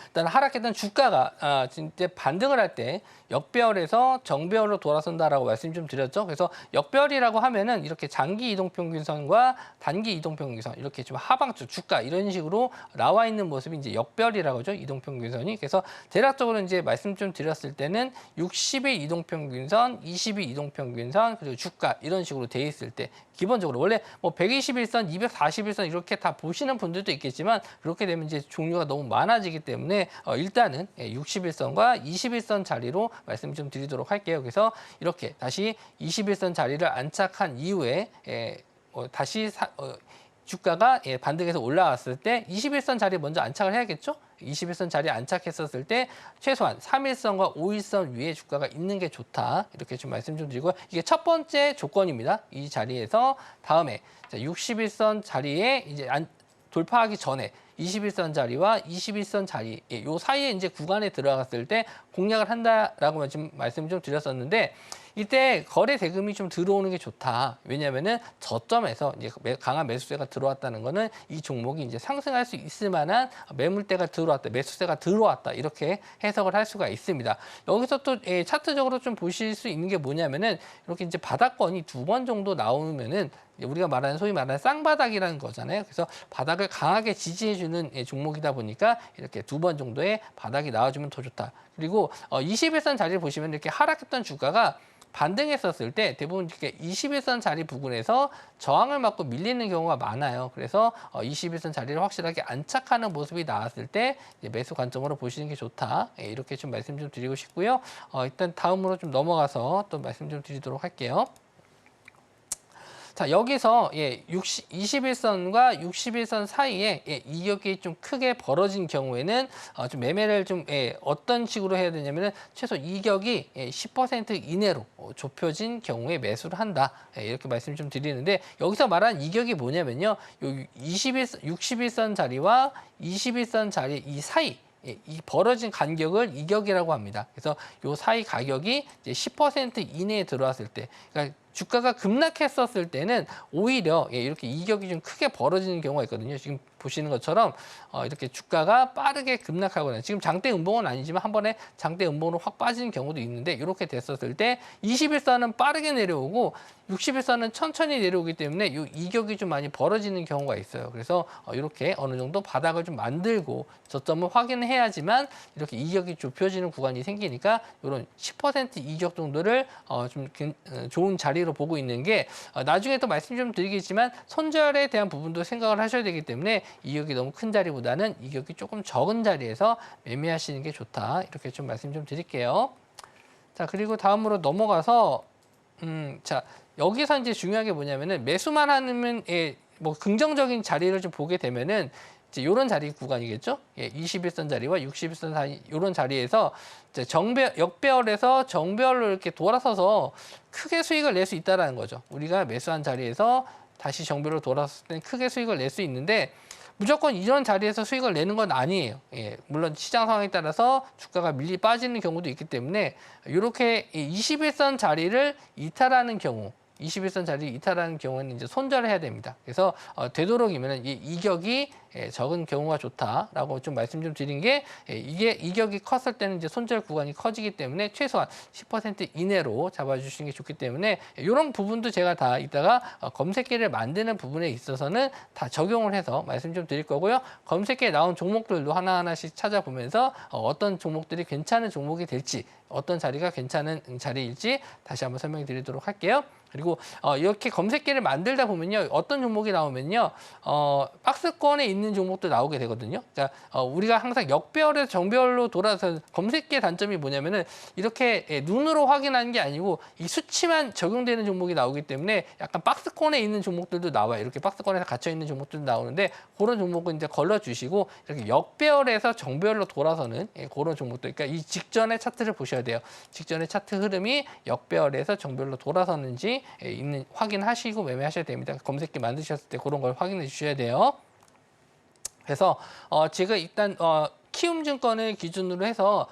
일단 하락했던 주가가 진짜 반등을 할 때 역배열에서 정배열로 돌아선다라고 말씀 좀 드렸죠. 그래서 역배열이라고 하면은 이렇게 장기 이동평균선과 단기 이동평균선 이렇게 좀 하방주 주가 이런 식으로 나와 있는 모습이 이제 역배열이라고 하죠. 이동평균선이. 그래서 대략적으로 이제 말씀 좀 드렸을 때는 60일 이동평균선, 20일 이동평균선 그리고 주가 이런 식으로 돼 있을 때 기본적으로 원래 뭐 121선, 241선 이렇게 다 보시는 분들도 있겠지만 그렇게 되면 이제 종류가 너무 많아지기 때문에 일단은 61선과 21선 자리로 말씀 좀 드리도록 할게요. 그래서 이렇게 다시 21선 자리를 안착한 이후에 다시 주가가 반등해서 올라왔을 때 21선 자리에 먼저 안착을 해야겠죠? 21선 자리에 안착했었을 때 최소한 3일선과 5일선 위에 주가가 있는 게 좋다. 이렇게 좀 말씀 좀 드리고 이게 첫 번째 조건입니다. 이 자리에서 다음에 61선 자리에 이제 돌파하기 전에 21선 자리와 21선 자리 요 사이에 이제 구간에 들어갔을 때 공략을 한다라고 지금 말씀 좀 드렸었는데 이때 거래 대금이 좀 들어오는 게 좋다. 왜냐하면은 저점에서 이제 강한 매수세가 들어왔다는 거는 이 종목이 이제 상승할 수 있을 만한 매물대가 들어왔다, 매수세가 들어왔다 이렇게 해석을 할 수가 있습니다. 여기서 또 차트적으로 좀 보실 수 있는 게 뭐냐면은 이렇게 이제 바닥권이 2번 정도 나오면은 우리가 말하는 소위 말하는 쌍바닥이라는 거잖아요. 그래서 바닥을 강하게 지지해주는 종목이다 보니까 이렇게 2번 정도의 바닥이 나와주면 더 좋다. 그리고 21선 자리를 보시면 이렇게 하락했던 주가가 반등했었을 때 대부분 이렇게 21선 자리 부근에서 저항을 맞고 밀리는 경우가 많아요. 그래서 21선 자리를 확실하게 안착하는 모습이 나왔을 때 이제 매수 관점으로 보시는 게 좋다. 이렇게 좀 말씀 좀 드리고 싶고요. 일단 다음으로 좀 넘어가서 또 말씀 좀 드리도록 할게요. 자, 여기서 21선과 61선 사이에 이격이 좀 크게 벌어진 경우에는 좀 매매를 좀 어떤 식으로 해야 되냐면은 최소 이격이 10% 이내로 좁혀진 경우에 매수를 한다. 이렇게 말씀 좀 드리는데 여기서 말한 이격이 뭐냐면요. 61선 자리와 21선 자리 이 사이 이 벌어진 간격을 이격이라고 합니다. 그래서 이 사이 가격이 이제 10% 이내에 들어왔을 때, 그러니까 주가가 급락했었을 때는 오히려 이렇게 이격이 좀 크게 벌어지는 경우가 있거든요. 지금 보시는 것처럼 이렇게 주가가 빠르게 급락하거나 지금 장대 음봉은 아니지만 한 번에 장대 음봉으로 확 빠지는 경우도 있는데 이렇게 됐었을 때 21선은 빠르게 내려오고 61선은 천천히 내려오기 때문에 이 이격이 좀 많이 벌어지는 경우가 있어요. 그래서 이렇게 어느 정도 바닥을 좀 만들고 저점을 확인해야지만 이렇게 이격이 좁혀지는 구간이 생기니까 이런 10% 이격 정도를 좀 좋은 자리로 보고 있는 게 나중에 또 말씀 좀 드리겠지만 손절에 대한 부분도 생각을 하셔야 되기 때문에 이격이 너무 큰 자리보다는 이격이 조금 적은 자리에서 매매하시는 게 좋다. 이렇게 좀 말씀 좀 드릴게요. 자, 그리고 다음으로 넘어가서 자, 여기서 이제 중요한 게 뭐냐면은 매수만 하면 뭐 긍정적인 자리를 좀 보게 되면은 이제 이런 자리 구간이겠죠. 21선 자리와 61선 사이 이런 자리에서 이제 역배열에서 정배열로 이렇게 돌아서서 크게 수익을 낼 수 있다라는 거죠. 우리가 매수한 자리에서 다시 정배열로 돌아섰을 때는 크게 수익을 낼 수 있는데 무조건 이런 자리에서 수익을 내는 건 아니에요. 물론 시장 상황에 따라서 주가가 밀리 빠지는 경우도 있기 때문에 이렇게 21선 자리를 이탈하는 경우 21선 자리를 이탈하는 경우는 이제 손절을 해야 됩니다. 그래서 되도록이면 이 이격이 적은 경우가 좋다라고 좀 말씀 좀 드린 게 이게 이격이 컸을 때는 이제 손절 구간이 커지기 때문에 최소한 10% 이내로 잡아주시는 게 좋기 때문에 이런 부분도 제가 다 이따가 검색기를 만드는 부분에 있어서는 다 적용을 해서 말씀 좀 드릴 거고요. 검색기에 나온 종목들도 하나하나씩 찾아보면서 어떤 종목들이 괜찮은 종목이 될지 어떤 자리가 괜찮은 자리일지 다시 한번 설명드리도록 할게요. 그리고 이렇게 검색기를 만들다 보면요. 어떤 종목이 나오면요. 박스권에 있는 종목도 나오게 되거든요. 자, 우리가 항상 역배열에서 정배열로 돌아서 검색기의 단점이 뭐냐면은 이렇게 눈으로 확인하는 게 아니고 이 수치만 적용되는 종목이 나오기 때문에 약간 박스권에 있는 종목들도 나와요. 이렇게 박스권에서 갇혀 있는 종목들도 나오는데 그런 종목은 이제 걸러 주시고 이렇게 역배열에서 정배열로 돌아서는 그런 종목들. 그러니까 이 직전의 차트를 보셔야 돼요. 직전의 차트 흐름이 역배열에서 정배열로 돌아서는지 있는 확인하시고 매매하셔야 됩니다. 검색기 만드셨을 때 그런 걸 확인해 주셔야 돼요. 그래서 제가 일단 키움증권을 기준으로 해서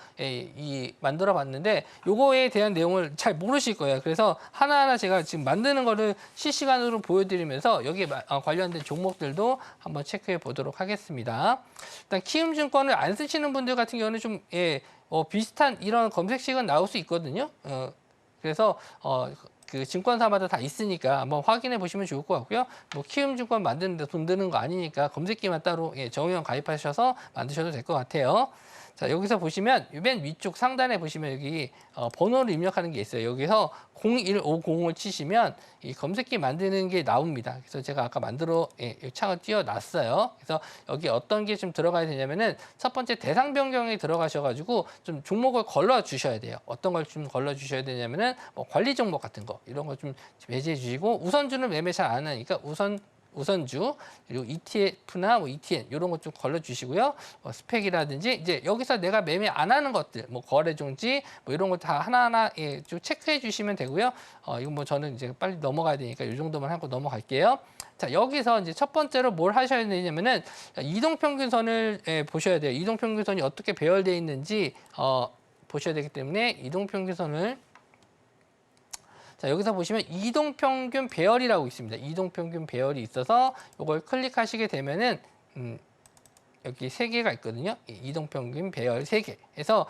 만들어 봤는데 요거에 대한 내용을 잘 모르실 거예요. 그래서 하나하나 제가 지금 만드는 거를 실시간으로 보여드리면서 여기에 관련된 종목들도 한번 체크해 보도록 하겠습니다. 일단 키움증권을 안 쓰시는 분들 같은 경우는 좀 비슷한 이런 검색식은 나올 수 있거든요. 그래서 그 증권사마다 다 있으니까 한번 확인해 보시면 좋을 것 같고요. 뭐 키움증권 만드는데 돈 드는 거 아니니까 검색기만 따로 정의원 가입하셔서 만드셔도 될 것 같아요. 자, 여기서 보시면 맨 위쪽 상단에 보시면 여기 번호를 입력하는 게 있어요. 여기서 0150을 치시면 이 검색기 만드는 게 나옵니다. 그래서 제가 아까 창을 띄워놨어요. 그래서 여기 어떤 게 좀 들어가야 되냐면은 첫 번째 대상 변경에 들어가셔가지고 좀 종목을 걸러 주셔야 돼요. 어떤 걸 좀 걸러 주셔야 되냐면은 뭐 관리 종목 같은 거 이런 거 좀 배제해 주시고 우선주는 매매 잘 안 하니까 우선주 그리고 ETF나 뭐 ETN 이런 것 좀 걸러 주시고요. 스펙이라든지 이제 여기서 내가 매매 안 하는 것들, 뭐 거래 종지 뭐 이런 거 다 하나하나 좀 체크해 주시면 되고요. 이거 뭐 저는 이제 빨리 넘어가야 되니까 이 정도만 하고 넘어갈게요. 자, 여기서 이제 첫 번째로 뭘 하셔야 되냐면은 이동평균선을 보셔야 돼요. 이동평균선이 어떻게 배열되어 있는지 보셔야 되기 때문에 이동평균선을 자, 여기서 보시면 이동평균 배열이라고 있습니다. 이동평균 배열이 있어서 이걸 클릭하시게 되면은 여기 3개가 있거든요. 이동평균 배열 3개. 그래서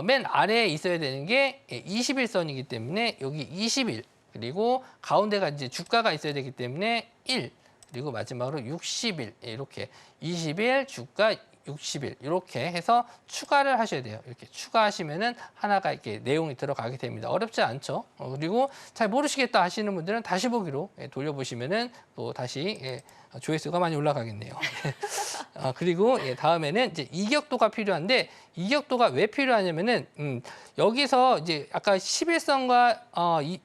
맨 아래에 있어야 되는 게 21선이기 때문에 여기 21 그리고 가운데가 이제 주가가 있어야 되기 때문에 1 그리고 마지막으로 60일 이렇게 20일 주가 60일 이렇게 해서 추가를 하셔야 돼요. 이렇게 추가하시면은 하나가 이렇게 내용이 들어가게 됩니다. 어렵지 않죠? 그리고 잘 모르시겠다 하시는 분들은 다시 보기로 돌려보시면은 또 다시 조회수가 많이 올라가겠네요. 그리고 다음에는 이제 이격도가 필요한데 이격도가 왜 필요하냐면은 여기서 이제 아까 11선과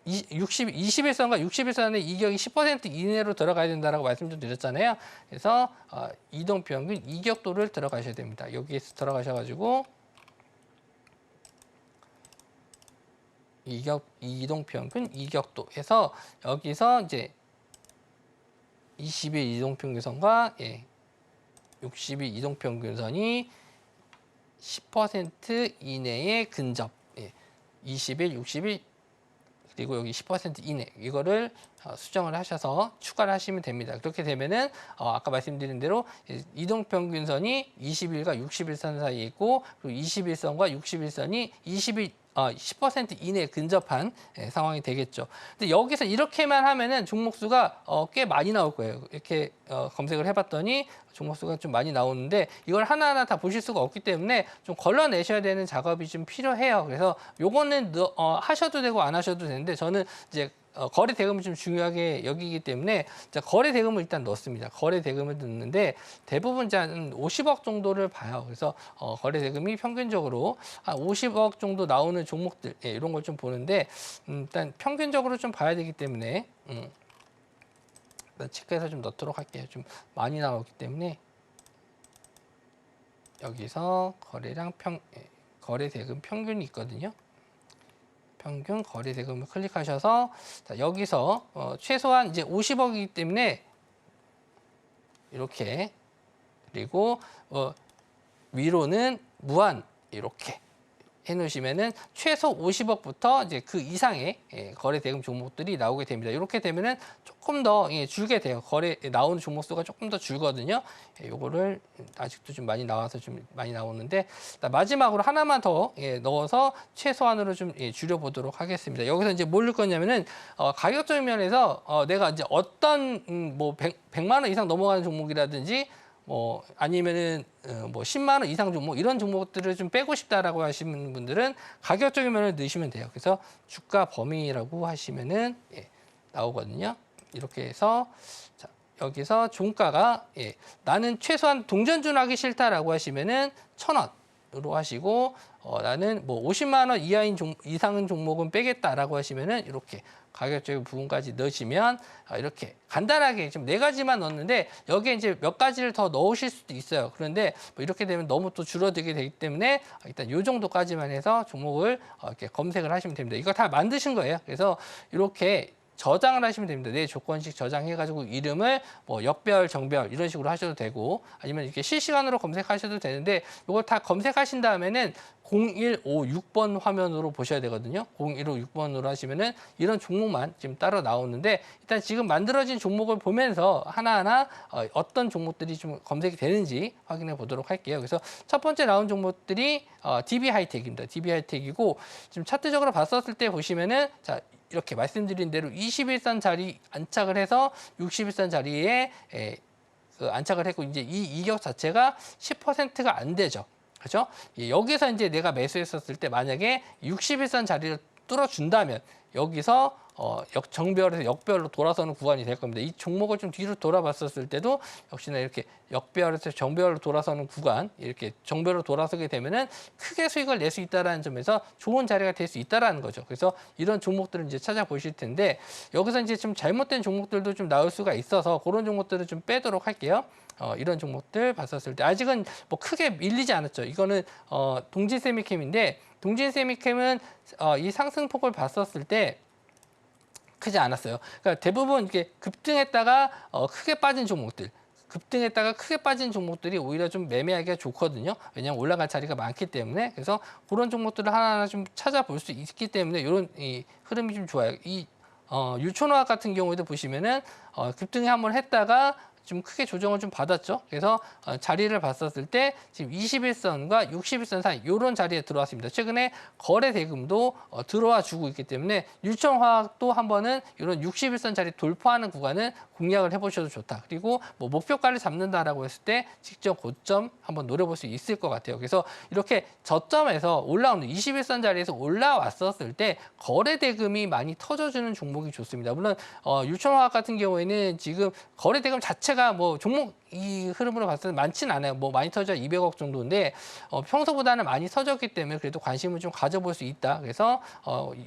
21선과 61선의 이격이 10% 이내로 들어가야 된다라고 말씀 좀 드렸잖아요. 그래서 이동평균 이격도를 들어가셔야 됩니다. 여기에서 들어가셔가지고 이동평균 이격도 해서 여기서 이제 20일 이동평균선과 60일 이동평균선이 10% 이내의 근접 20일, 60일 그리고 여기 10% 이내 이거를 수정을 하셔서 추가를 하시면 됩니다. 그렇게 되면은 아까 말씀드린 대로 이동평균선이 20일과 60일선 사이에 있고 그리고 21선과 60일선이 10% 이내에 근접한 상황이 되겠죠. 근데 여기서 이렇게만 하면은 종목수가 꽤 많이 나올 거예요. 이렇게 검색을 해봤더니 종목수가 좀 많이 나오는데 이걸 하나하나 다 보실 수가 없기 때문에 좀 걸러내셔야 되는 작업이 좀 필요해요. 그래서 요거는 하셔도 되고 안 하셔도 되는데 저는 이제 거래 대금을 좀 중요하게 여기기 때문에 거래 대금을 일단 넣습니다. 거래 대금을 넣는데 대부분 이제 한 50억 정도를 봐요. 그래서 거래 대금이 평균적으로 한 50억 정도 나오는 종목들 이런 걸 좀 보는데 일단 평균적으로 좀 봐야 되기 때문에 일단 체크해서 좀 넣도록 할게요. 좀 많이 나오기 때문에 여기서 거래량 거래 대금 평균이 있거든요. 평균 거래 대금을 클릭하셔서 자, 여기서 최소한 이제 50억이기 때문에 이렇게 그리고 위로는 무한 이렇게 해놓으시면은 최소 50억부터 이제 그 이상의 거래 대금 종목들이 나오게 됩니다. 이렇게 되면은 조금 더 줄게 돼요. 거래 나오는 종목 수가 조금 더 줄거든요. 요거를 아직도 좀 많이 나와서 좀 많이 나오는데 마지막으로 하나만 더 넣어서 최소한으로 좀 줄여보도록 하겠습니다. 여기서 이제 뭘 넣을 거냐면은 가격적인 면에서 내가 이제 어떤 뭐 100만 원 이상 넘어가는 종목이라든지 아니면은 뭐 10만 원 이상 종목 이런 종목들을 좀 빼고 싶다라고 하시는 분들은 가격적인 면을 넣으시면 돼요. 그래서 주가 범위라고 하시면은 나오거든요. 이렇게 해서 자, 여기서 종가가 나는 최소한 동전주하기 싫다라고 하시면은 1,000원으로 하시고 나는 뭐 50만 원 이상인 종목은 빼겠다라고 하시면은 이렇게 가격적인 부분까지 넣으시면 이렇게 간단하게 지금 4가지만 넣었는데 여기에 이제 몇 가지를 더 넣으실 수도 있어요. 그런데 뭐 이렇게 되면 너무 또 줄어들게 되기 때문에 일단 이 정도까지만 해서 종목을 이렇게 검색을 하시면 됩니다. 이거 다 만드신 거예요. 그래서 이렇게 저장을 하시면 됩니다. 내 조건식 저장해가지고 이름을 뭐 역별, 정별 이런 식으로 하셔도 되고 아니면 이렇게 실시간으로 검색하셔도 되는데 이거 다 검색하신 다음에는 0156번 화면으로 보셔야 되거든요. 0156번으로 하시면은 이런 종목만 지금 따로 나오는데 일단 지금 만들어진 종목을 보면서 하나하나 어떤 종목들이 좀 검색이 되는지 확인해 보도록 할게요. 그래서 첫 번째 나온 종목들이 DB 하이텍입니다. DB 하이텍이고 지금 차트적으로 봤었을 때 보시면은 자 이렇게 말씀드린 대로 21선 자리 안착을 해서 61선 자리에 안착을 했고 이제 이 이격 자체가 10%가 안 되죠. 그렇죠? 여기서 이제 내가 매수했었을 때 만약에 61선 자리를 뚫어준다면 여기서 정별에서 역별로 돌아서는 구간이 될 겁니다. 이 종목을 좀 뒤로 돌아봤었을 때도 역시나 이렇게 역별에서 정별로 돌아서는 구간, 이렇게 정별로 돌아서게 되면은 크게 수익을 낼 수 있다라는 점에서 좋은 자리가 될 수 있다라는 거죠. 그래서 이런 종목들을 이제 찾아보실 텐데 여기서 이제 좀 잘못된 종목들도 좀 나올 수가 있어서 그런 종목들을 좀 빼도록 할게요. 이런 종목들 봤었을 때 아직은 뭐 크게 밀리지 않았죠. 이거는 동진세미캠인데 동진세미캠은 이 상승폭을 봤었을 때 크지 않았어요. 그러니까 대부분 이렇게 급등했다가 크게 빠진 종목들, 급등했다가 크게 빠진 종목들이 오히려 좀 매매하기가 좋거든요. 왜냐하면 올라갈 자리가 많기 때문에. 그래서 그런 종목들을 하나하나 좀 찾아볼 수 있기 때문에 이런 이 흐름이 좀 좋아요. 이 유촌화학 같은 경우에도 보시면은 급등에 한번 했다가 좀 크게 조정을 좀 받았죠. 그래서 자리를 봤었을 때 지금 21선과 61선 사이 이런 자리에 들어왔습니다. 최근에 거래 대금도 들어와 주고 있기 때문에 유천화학도 한번은 이런 61선 자리 돌파하는 구간은 공략을 해보셔도 좋다. 그리고 뭐 목표가를 잡는다라고 했을 때 직접 고점 한번 노려볼 수 있을 것 같아요. 그래서 이렇게 저점에서 올라오는 21선 자리에서 올라왔었을 때 거래 대금이 많이 터져주는 종목이 좋습니다. 물론 유천화학 같은 경우에는 지금 거래 대금 자체가 뭐 종목 이 흐름으로 봤을 때 많지는 않아요. 뭐 많이 터져 200억 정도인데 평소보다는 많이 터졌기 때문에 그래도 관심을 좀 가져볼 수 있다. 그래서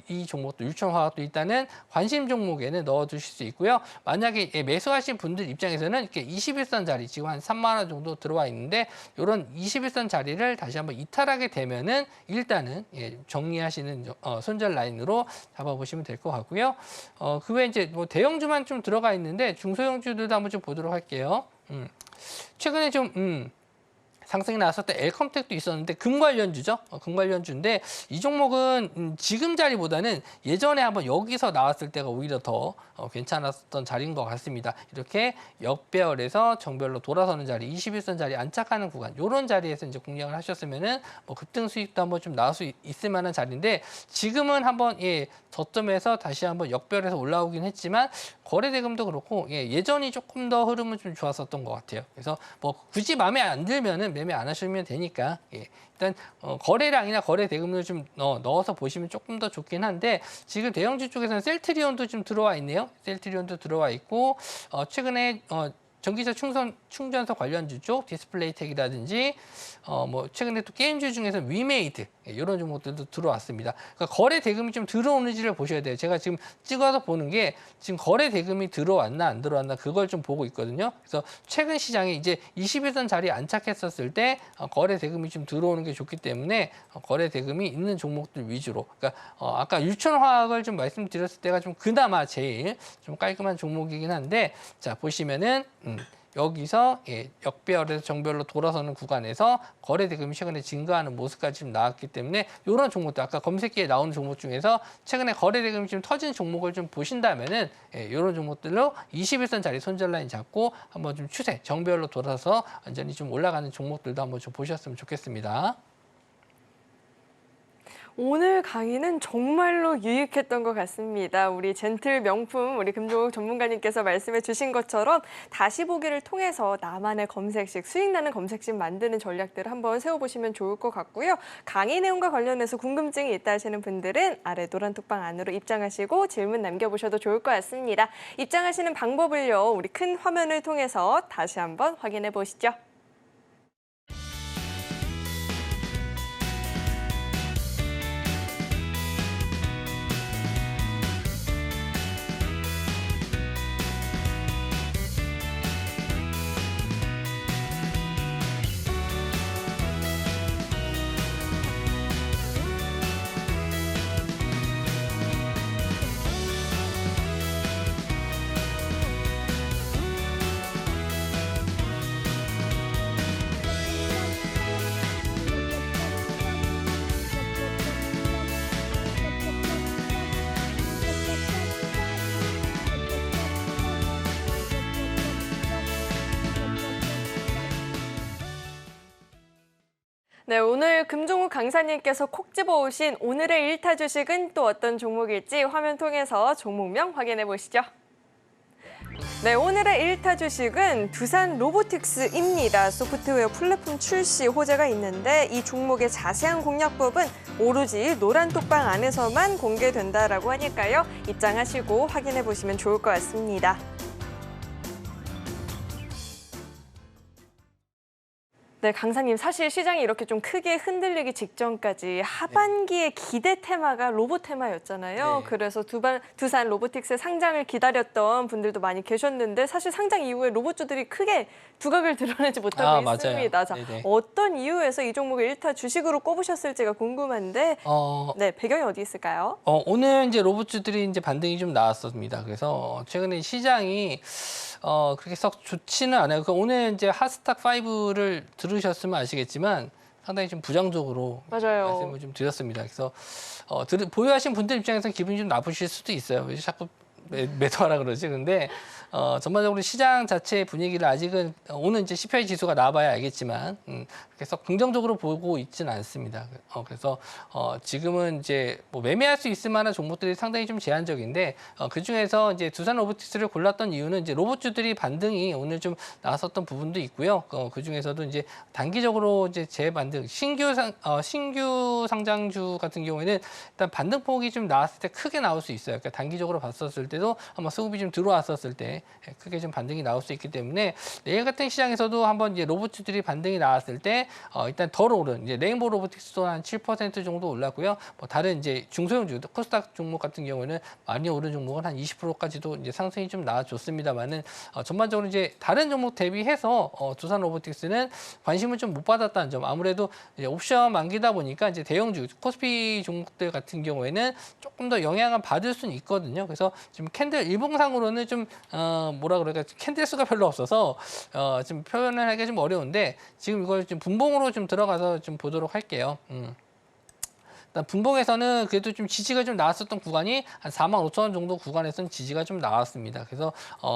이 종목도 유천화학도 일단은 관심 종목에는 넣어두실 수 있고요. 만약에 매수하신 분들 입장에서는 이렇게 21선 자리 지금 한 3만 원 정도 들어와 있는데 이런 21선 자리를 다시 한번 이탈하게 되면은 일단은 정리하시는 손절 라인으로 잡아보시면 될 것 같고요. 그 외에 이제 뭐 대형주만 좀 들어가 있는데 중소형주들도 한번 좀 보도록 할게요. 최근에 좀 상승이 나왔을 때 엘컴텍도 있었는데 금 관련주죠. 금 관련주인데 이 종목은 지금 자리보다는 예전에 한번 여기서 나왔을 때가 오히려 더 괜찮았던 자리인 것 같습니다. 이렇게 역별에서 정별로 돌아서는 자리, 21선 자리 안착하는 구간 이런 자리에서 이제 공략을 하셨으면은 뭐 급등 수익도 한번 좀 나올 수 있을 만한 자리인데 지금은 한번 저점에서 다시 한번 역별에서 올라오긴 했지만 거래 대금도 그렇고 예전이 조금 더 흐름은 좀 좋았었던 것 같아요. 그래서 뭐 굳이 마음에 안 들면은 매매 안 하시면 되니까 일단 거래량이나 거래 대금을 좀 넣어서 보시면 조금 더 좋긴 한데 지금 대형주 쪽에서는 셀트리온도 좀 들어와 있네요. 셀트리온도 들어와 있고 최근에 전기차 충전소 관련주 쪽 디스플레이텍이라든지 뭐 최근에 또 게임주 중에서 위메이드 이런 종목들도 들어왔습니다. 그러니까 거래 대금이 좀 들어오는지를 보셔야 돼요. 제가 지금 찍어서 보는 게 지금 거래 대금이 들어왔나 안 들어왔나 그걸 좀 보고 있거든요. 그래서 최근 시장에 이제 21선 자리에 안착했었을 때 거래 대금이 좀 들어오는 게 좋기 때문에 거래 대금이 있는 종목들 위주로. 그러니까 아까 유천화학을 좀 말씀드렸을 때가 좀 그나마 제일 좀 깔끔한 종목이긴 한데 자 보시면은 여기서 역배열에서 정배열로 돌아서는 구간에서 거래 대금이 최근에 증가하는 모습까지 좀 나왔기 때문에 이런 종목들 아까 검색기에 나오는 종목 중에서 최근에 거래 대금이 좀 터진 종목을 좀 보신다면은 이런 종목들로 21선 자리 손절 라인 잡고 한번 좀 추세 정배열로 돌아서 완전히 좀 올라가는 종목들도 한번 좀 보셨으면 좋겠습니다. 오늘 강의는 정말로 유익했던 것 같습니다. 우리 젠틀 명품 우리 금종욱 전문가님께서 말씀해 주신 것처럼 다시 보기를 통해서 나만의 검색식, 수익나는 검색식 만드는 전략들을 한번 세워보시면 좋을 것 같고요. 강의 내용과 관련해서 궁금증이 있다 하시는 분들은 아래 노란 톡방 안으로 입장하시고 질문 남겨보셔도 좋을 것 같습니다. 입장하시는 방법을요, 우리 큰 화면을 통해서 다시 한번 확인해 보시죠. 네, 오늘 금종욱 강사님께서 콕 집어오신 오늘의 1타 주식은 또 어떤 종목일지 화면 통해서 종목명 확인해 보시죠. 네, 오늘의 1타 주식은 두산 로보틱스입니다. 소프트웨어 플랫폼 출시 호재가 있는데 이 종목의 자세한 공략법은 오로지 노란 톡방 안에서만 공개된다라고 하니까요. 입장하시고 확인해 보시면 좋을 것 같습니다. 네, 강사님, 사실 시장이 이렇게 좀 크게 흔들리기 직전까지 하반기의 기대 테마가 로봇 테마였잖아요. 네. 그래서 두산 로보틱스 상장을 기다렸던 분들도 많이 계셨는데 사실 상장 이후에 로봇주들이 크게 두각을 드러내지 못하고 있습니다. 맞아요. 자, 네네. 어떤 이유에서 이 종목을 1타 주식으로 꼽으셨을지가 궁금한데 네, 배경이 어디 있을까요? 오늘 이제 로봇주들이 이제 반등이 좀 나왔습니다. 그래서 최근에 시장이 그렇게 썩 좋지는 않아요. 오늘 이제 핫스탁 5를 들으셨으면 아시겠지만 상당히 좀 부정적으로 맞아요. 말씀을 좀 드렸습니다. 그래서 보유하신 분들 입장에서는 기분이 좀 나쁘실 수도 있어요. 왜 자꾸 매도하라 그러지? 근데 전반적으로 시장 자체의 분위기를 아직은 오늘 이제 CPI 지수가 나와봐야 알겠지만 그래서 긍정적으로 보고 있지는 않습니다. 그래서 지금은 이제 뭐 매매할 수 있을 만한 종목들이 상당히 좀 제한적인데 그 중에서 이제 두산 로보틱스를 골랐던 이유는 이제 로봇주들이 반등이 오늘 좀 나왔었던 부분도 있고요. 그 중에서도 이제 단기적으로 이제 재반등 신규 상장주 같은 경우에는 일단 반등폭이 좀 나왔을 때 크게 나올 수 있어요. 그러니까 단기적으로 봤었을 때도 아마 수급이 좀 들어왔었을 때 크게 좀 반등이 나올 수 있기 때문에 내일 같은 시장에서도 한번 이제 로봇주들이 반등이 나왔을 때 일단 덜 오른 이제 레인보우 로보틱스도 한 7% 정도 올랐고요. 뭐 다른 이제 중소형주 코스닥 종목 같은 경우는 많이 오른 종목은 한 20%까지도 이제 상승이 좀 나와줬습니다만은 전반적으로 이제 다른 종목 대비해서 두산 로보틱스는 관심을 좀 못 받았다는 점. 아무래도 이제 옵션 만기다 보니까 이제 대형주 코스피 종목들 같은 경우에는 조금 더 영향을 받을 수는 있거든요. 그래서 지금 캔들 일봉상으로는 좀 뭐라 그럴까 캔들 수가 별로 없어서 좀 표현을 하기 좀 어려운데 지금 이걸 좀 분봉으로 좀 들어가서 좀 보도록 할게요. 일단 분봉에서는 그래도 좀 지지가 좀 나왔었던 구간이 한 45,000원 정도 구간에서는 지지가 좀 나왔습니다. 그래서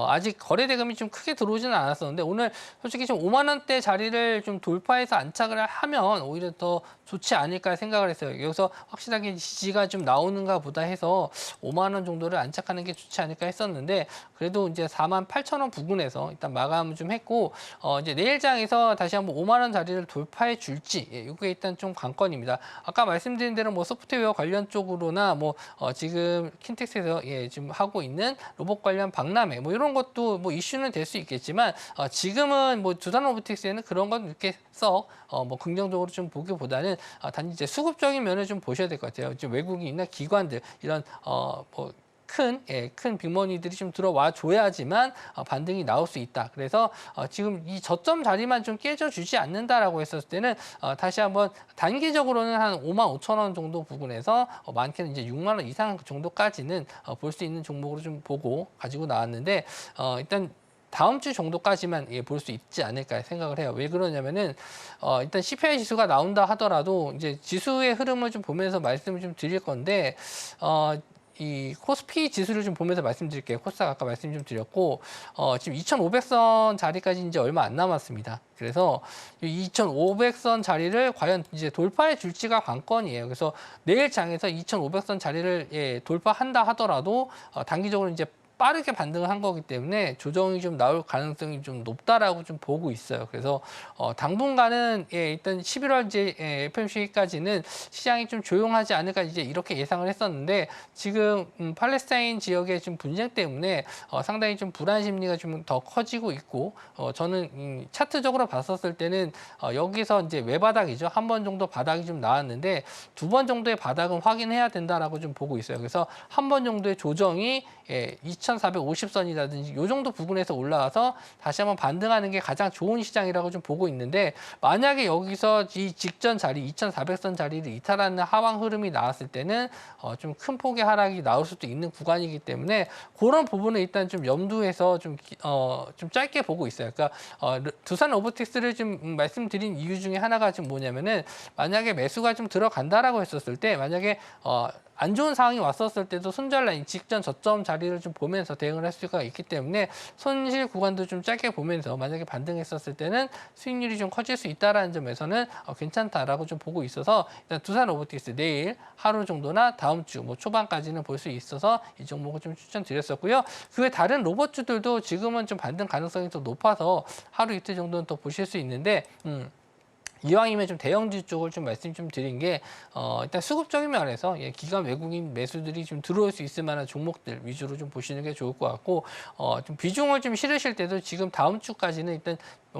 아직 거래 대금이 좀 크게 들어오지는 않았었는데 오늘 솔직히 좀 5만 원대 자리를 좀 돌파해서 안착을 하면 오히려 더 좋지 않을까 생각을 했어요. 여기서 확실하게 지지가 좀 나오는가 보다 해서 5만 원 정도를 안착하는 게 좋지 않을까 했었는데 그래도 이제 48,000원 부근에서 일단 마감을 좀 했고 이제 내일장에서 다시 한번 5만 원 자리를 돌파해 줄지 이게 일단 좀 관건입니다. 아까 말씀드린 대로 뭐 소프트웨어 관련 쪽으로나 뭐 지금 킨텍스에서 지금 하고 있는 로봇 관련 박람회 뭐 이런 것도 뭐 이슈는 될 수 있겠지만 지금은 뭐 두산 로보틱스에는 그런 건 이렇게 썩 뭐 긍정적으로 좀 보기보다는 단지 이제 수급적인 면을 좀 보셔야 될 것 같아요. 이제 외국인이나 기관들 이런 뭐 큰 빅머니들이 좀 들어와 줘야지만 반등이 나올 수 있다. 그래서 지금 이 저점 자리만 좀 깨져주지 않는다라고 했었을 때는 다시 한번 단기적으로는 한 55,000원 정도 부근에서 많게는 이제 6만 원 이상 정도까지는 볼 수 있는 종목으로 좀 보고 가지고 나왔는데 일단 다음 주 정도까지만 볼 수 있지 않을까 생각을 해요. 왜 그러냐면은 일단 CPI 지수가 나온다 하더라도 이제 지수의 흐름을 좀 보면서 말씀을 좀 드릴 건데 이 코스피 지수를 좀 보면서 말씀드릴게요. 코스닥 아까 말씀 좀 드렸고 지금 2,500선 자리까지 이제 얼마 안 남았습니다. 그래서 이 2,500선 자리를 과연 이제 돌파해 줄지가 관건이에요. 그래서 내일 장에서 2,500선 자리를 돌파한다 하더라도 단기적으로 이제 빠르게 반등을 한 거기 때문에 조정이 좀 나올 가능성이 좀 높다라고 좀 보고 있어요. 그래서 당분간은 일단 11월 이제 FOMC까지는 시장이 좀 조용하지 않을까 이제 이렇게 예상을 했었는데 지금 팔레스타인 지역의 좀 분쟁 때문에 상당히 좀 불안 심리가 좀 더 커지고 있고 저는 차트적으로 봤었을 때는 여기서 이제 외바닥이죠. 한 번 정도 바닥이 좀 나왔는데 두 번 정도의 바닥은 확인해야 된다라고 좀 보고 있어요. 그래서 한 번 정도의 조정이 2,450선이라든지 이 정도 부분에서 올라와서 다시 한번 반등하는 게 가장 좋은 시장이라고 좀 보고 있는데 만약에 여기서 이 직전 자리 2,400선 자리를 이탈하는 하방 흐름이 나왔을 때는 좀 큰 폭의 하락이 나올 수도 있는 구간이기 때문에 그런 부분을 일단 좀 염두해서 좀 짧게 보고 있어요. 그러니까 두산 로보틱스를 좀 말씀드린 이유 중에 하나가 지금 뭐냐면은 만약에 매수가 좀 들어간다라고 했었을 때 만약에 안 좋은 상황이 왔었을 때도 손절라인 직전 저점 자리를 좀 보면서 대응을 할 수가 있기 때문에 손실 구간도 좀 짧게 보면서 만약에 반등했었을 때는 수익률이 좀 커질 수 있다라는 점에서는 괜찮다라고 좀 보고 있어서 일단 두산 로보틱스 내일 하루 정도나 다음 주 뭐 초반까지는 볼 수 있어서 이 종목을 좀 추천드렸었고요. 그 외 다른 로봇주들도 지금은 좀 반등 가능성이 더 높아서 하루 이틀 정도는 더 보실 수 있는데 이왕이면 좀 대형주 쪽을 좀 말씀 좀 드린 게 일단 수급적인 면에서 기관 외국인 매수들이 좀 들어올 수 있을 만한 종목들 위주로 좀 보시는 게 좋을 것 같고 좀 비중을 좀 실으실 때도 지금 다음 주까지는 일단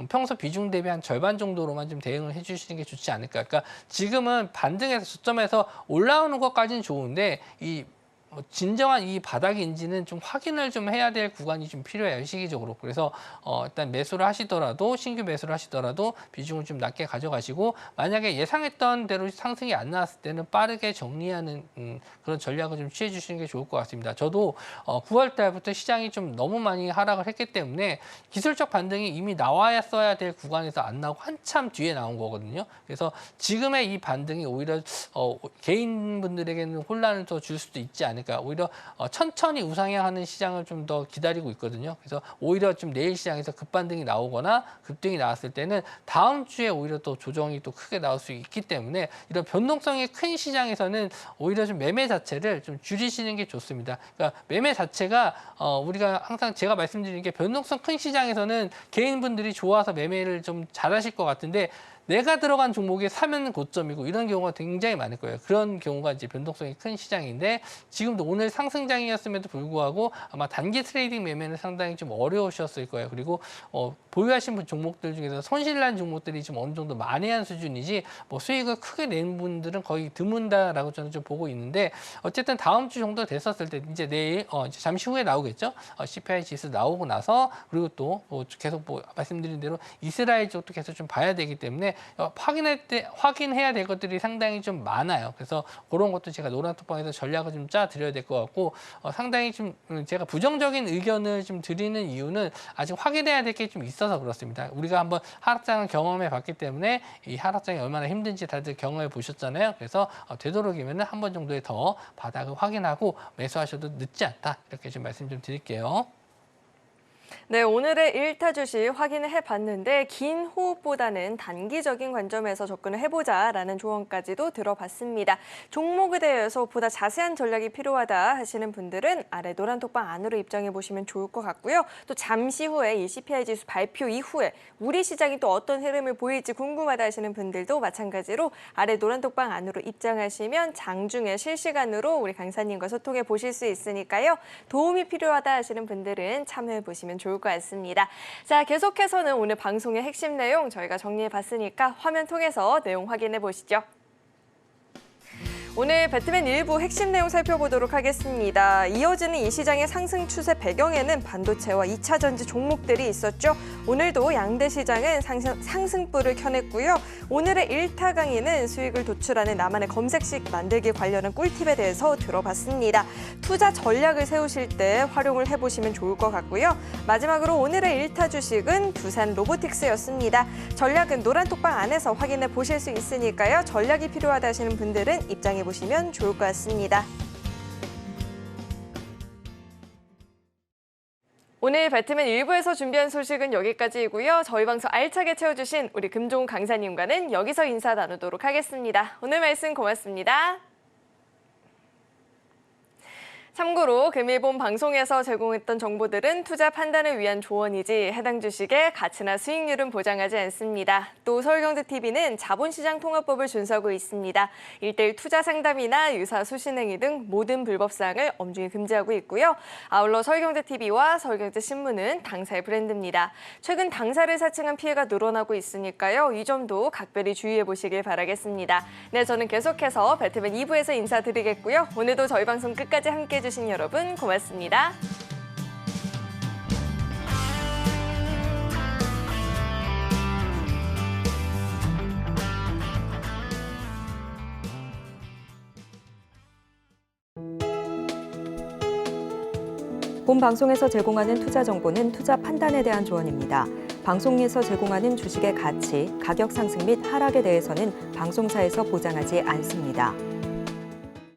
평소 비중 대비 한 절반 정도로만 좀 대응을 해주시는 게 좋지 않을까. 그러니까 지금은 반등에서 저점에서 올라오는 것까지는 좋은데 진정한 이 바닥인지는 좀 확인을 좀 해야 될 구간이 좀 필요해요, 시기적으로. 그래서 일단 매수를 하시더라도 신규 매수를 하시더라도 비중을 좀 낮게 가져가시고 만약에 예상했던 대로 상승이 안 나왔을 때는 빠르게 정리하는 그런 전략을 좀 취해 주시는 게 좋을 것 같습니다. 저도 9월 달부터 시장이 좀 너무 많이 하락을 했기 때문에 기술적 반등이 이미 나와야 될 구간에서 안 나오고 한참 뒤에 나온 거거든요. 그래서 지금의 이 반등이 오히려 개인분들에게는 혼란을 더 줄 수도 있지 않을까. 오히려 천천히 우상향하는 시장을 좀 더 기다리고 있거든요. 그래서 오히려 좀 내일 시장에서 급반등이 나오거나 급등이 나왔을 때는 다음 주에 오히려 또 조정이 또 크게 나올 수 있기 때문에 이런 변동성이 큰 시장에서는 오히려 좀 매매 자체를 좀 줄이시는 게 좋습니다. 그러니까 매매 자체가 우리가 항상 제가 말씀드리는 게 변동성 큰 시장에서는 개인분들이 좋아서 매매를 좀 잘하실 것 같은데 내가 들어간 종목에 사면 고점이고 이런 경우가 굉장히 많을 거예요. 그런 경우가 이제 변동성이 큰 시장인데 지금도 오늘 상승장이었음에도 불구하고 아마 단기 트레이딩 매매는 상당히 좀 어려우셨을 거예요. 그리고 보유하신 종목들 중에서 손실난 종목들이 좀 어느 정도 만회한 수준이지 뭐 수익을 크게 낸 분들은 거의 드문다라고 저는 좀 보고 있는데 어쨌든 다음 주 정도 됐었을 때 이제 내일 이제 잠시 후에 나오겠죠. CPI 지수 나오고 나서 그리고 또 계속 말씀드린 대로 이스라엘 쪽도 계속 좀 봐야 되기 때문에 확인해야 될 것들이 상당히 좀 많아요. 그래서 그런 것도 제가 노란톡방에서 전략을 좀 짜드려야 될 것 같고 상당히 좀 제가 부정적인 의견을 좀 드리는 이유는 아직 확인해야 될 게 좀 있어서 그렇습니다. 우리가 한번 하락장을 경험해 봤기 때문에 이 하락장이 얼마나 힘든지 다들 경험해 보셨잖아요. 그래서 되도록이면 한 번 정도의 더 바닥을 확인하고 매수하셔도 늦지 않다. 이렇게 좀 말씀 좀 드릴게요. 네, 오늘의 1타 주식 확인을 해봤는데 긴 호흡보다는 단기적인 관점에서 접근을 해보자라는 조언까지도 들어봤습니다. 종목에 대해서 보다 자세한 전략이 필요하다 하시는 분들은 아래 노란톡방 안으로 입장해 보시면 좋을 것 같고요. 또 잠시 후에 이 CPI 지수 발표 이후에 우리 시장이 또 어떤 흐름을 보일지 궁금하다 하시는 분들도 마찬가지로 아래 노란톡방 안으로 입장하시면 장중에 실시간으로 우리 강사님과 소통해 보실 수 있으니까요. 도움이 필요하다 하시는 분들은 참여해 보시면 좋을 것 같습니다. 자, 계속해서는 오늘 방송의 핵심 내용 저희가 정리해 봤으니까 화면 통해서 내용 확인해 보시죠. 오늘 배트맨 일부 핵심 내용 살펴보도록 하겠습니다. 이어지는 이 시장의 상승 추세 배경에는 반도체와 2차 전지 종목들이 있었죠. 오늘도 양대 시장은 상승불을 켜냈고요. 오늘의 1타 강의는 수익을 도출하는 나만의 검색식 만들기 관련한 꿀팁에 대해서 들어봤습니다. 투자 전략을 세우실 때 활용을 해보시면 좋을 것 같고요. 마지막으로 오늘의 1타 주식은 두산 로보틱스였습니다. 전략은 노란톡방 안에서 확인해 보실 수 있으니까요. 전략이 필요하다 하시는 분들은 입장해 보시면 좋을 것 같습니다. 오늘 배트맨 1부에서 준비한 소식은 여기까지이고요. 저희 방송 알차게 채워주신 우리 금종 강사님과는 여기서 인사 나누도록 하겠습니다. 오늘 말씀 고맙습니다. 참고로 금일본 방송에서 제공했던 정보들은 투자 판단을 위한 조언이지 해당 주식의 가치나 수익률은 보장하지 않습니다. 또 서울경제TV는 자본시장 통합법을 준수하고 있습니다. 1:1 투자 상담이나 유사 수신행위 등 모든 불법 사항을 엄중히 금지하고 있고요. 아울러 서울경제TV와 서울경제신문은 당사의 브랜드입니다. 최근 당사를 사칭한 피해가 늘어나고 있으니까요. 이 점도 각별히 주의해 보시길 바라겠습니다. 네, 저는 계속해서 배트맨 2부에서 인사드리겠고요. 오늘도 저희 방송 끝까지 함께해 주신 여러분 고맙습니다. 본 방송에서 제공하는 투자 정보는 투자 판단에 대한 조언입니다. 방송에서 제공하는 주식의 가치, 가격 상승 및 하락에 대해서는 방송사에서 보장하지 않습니다.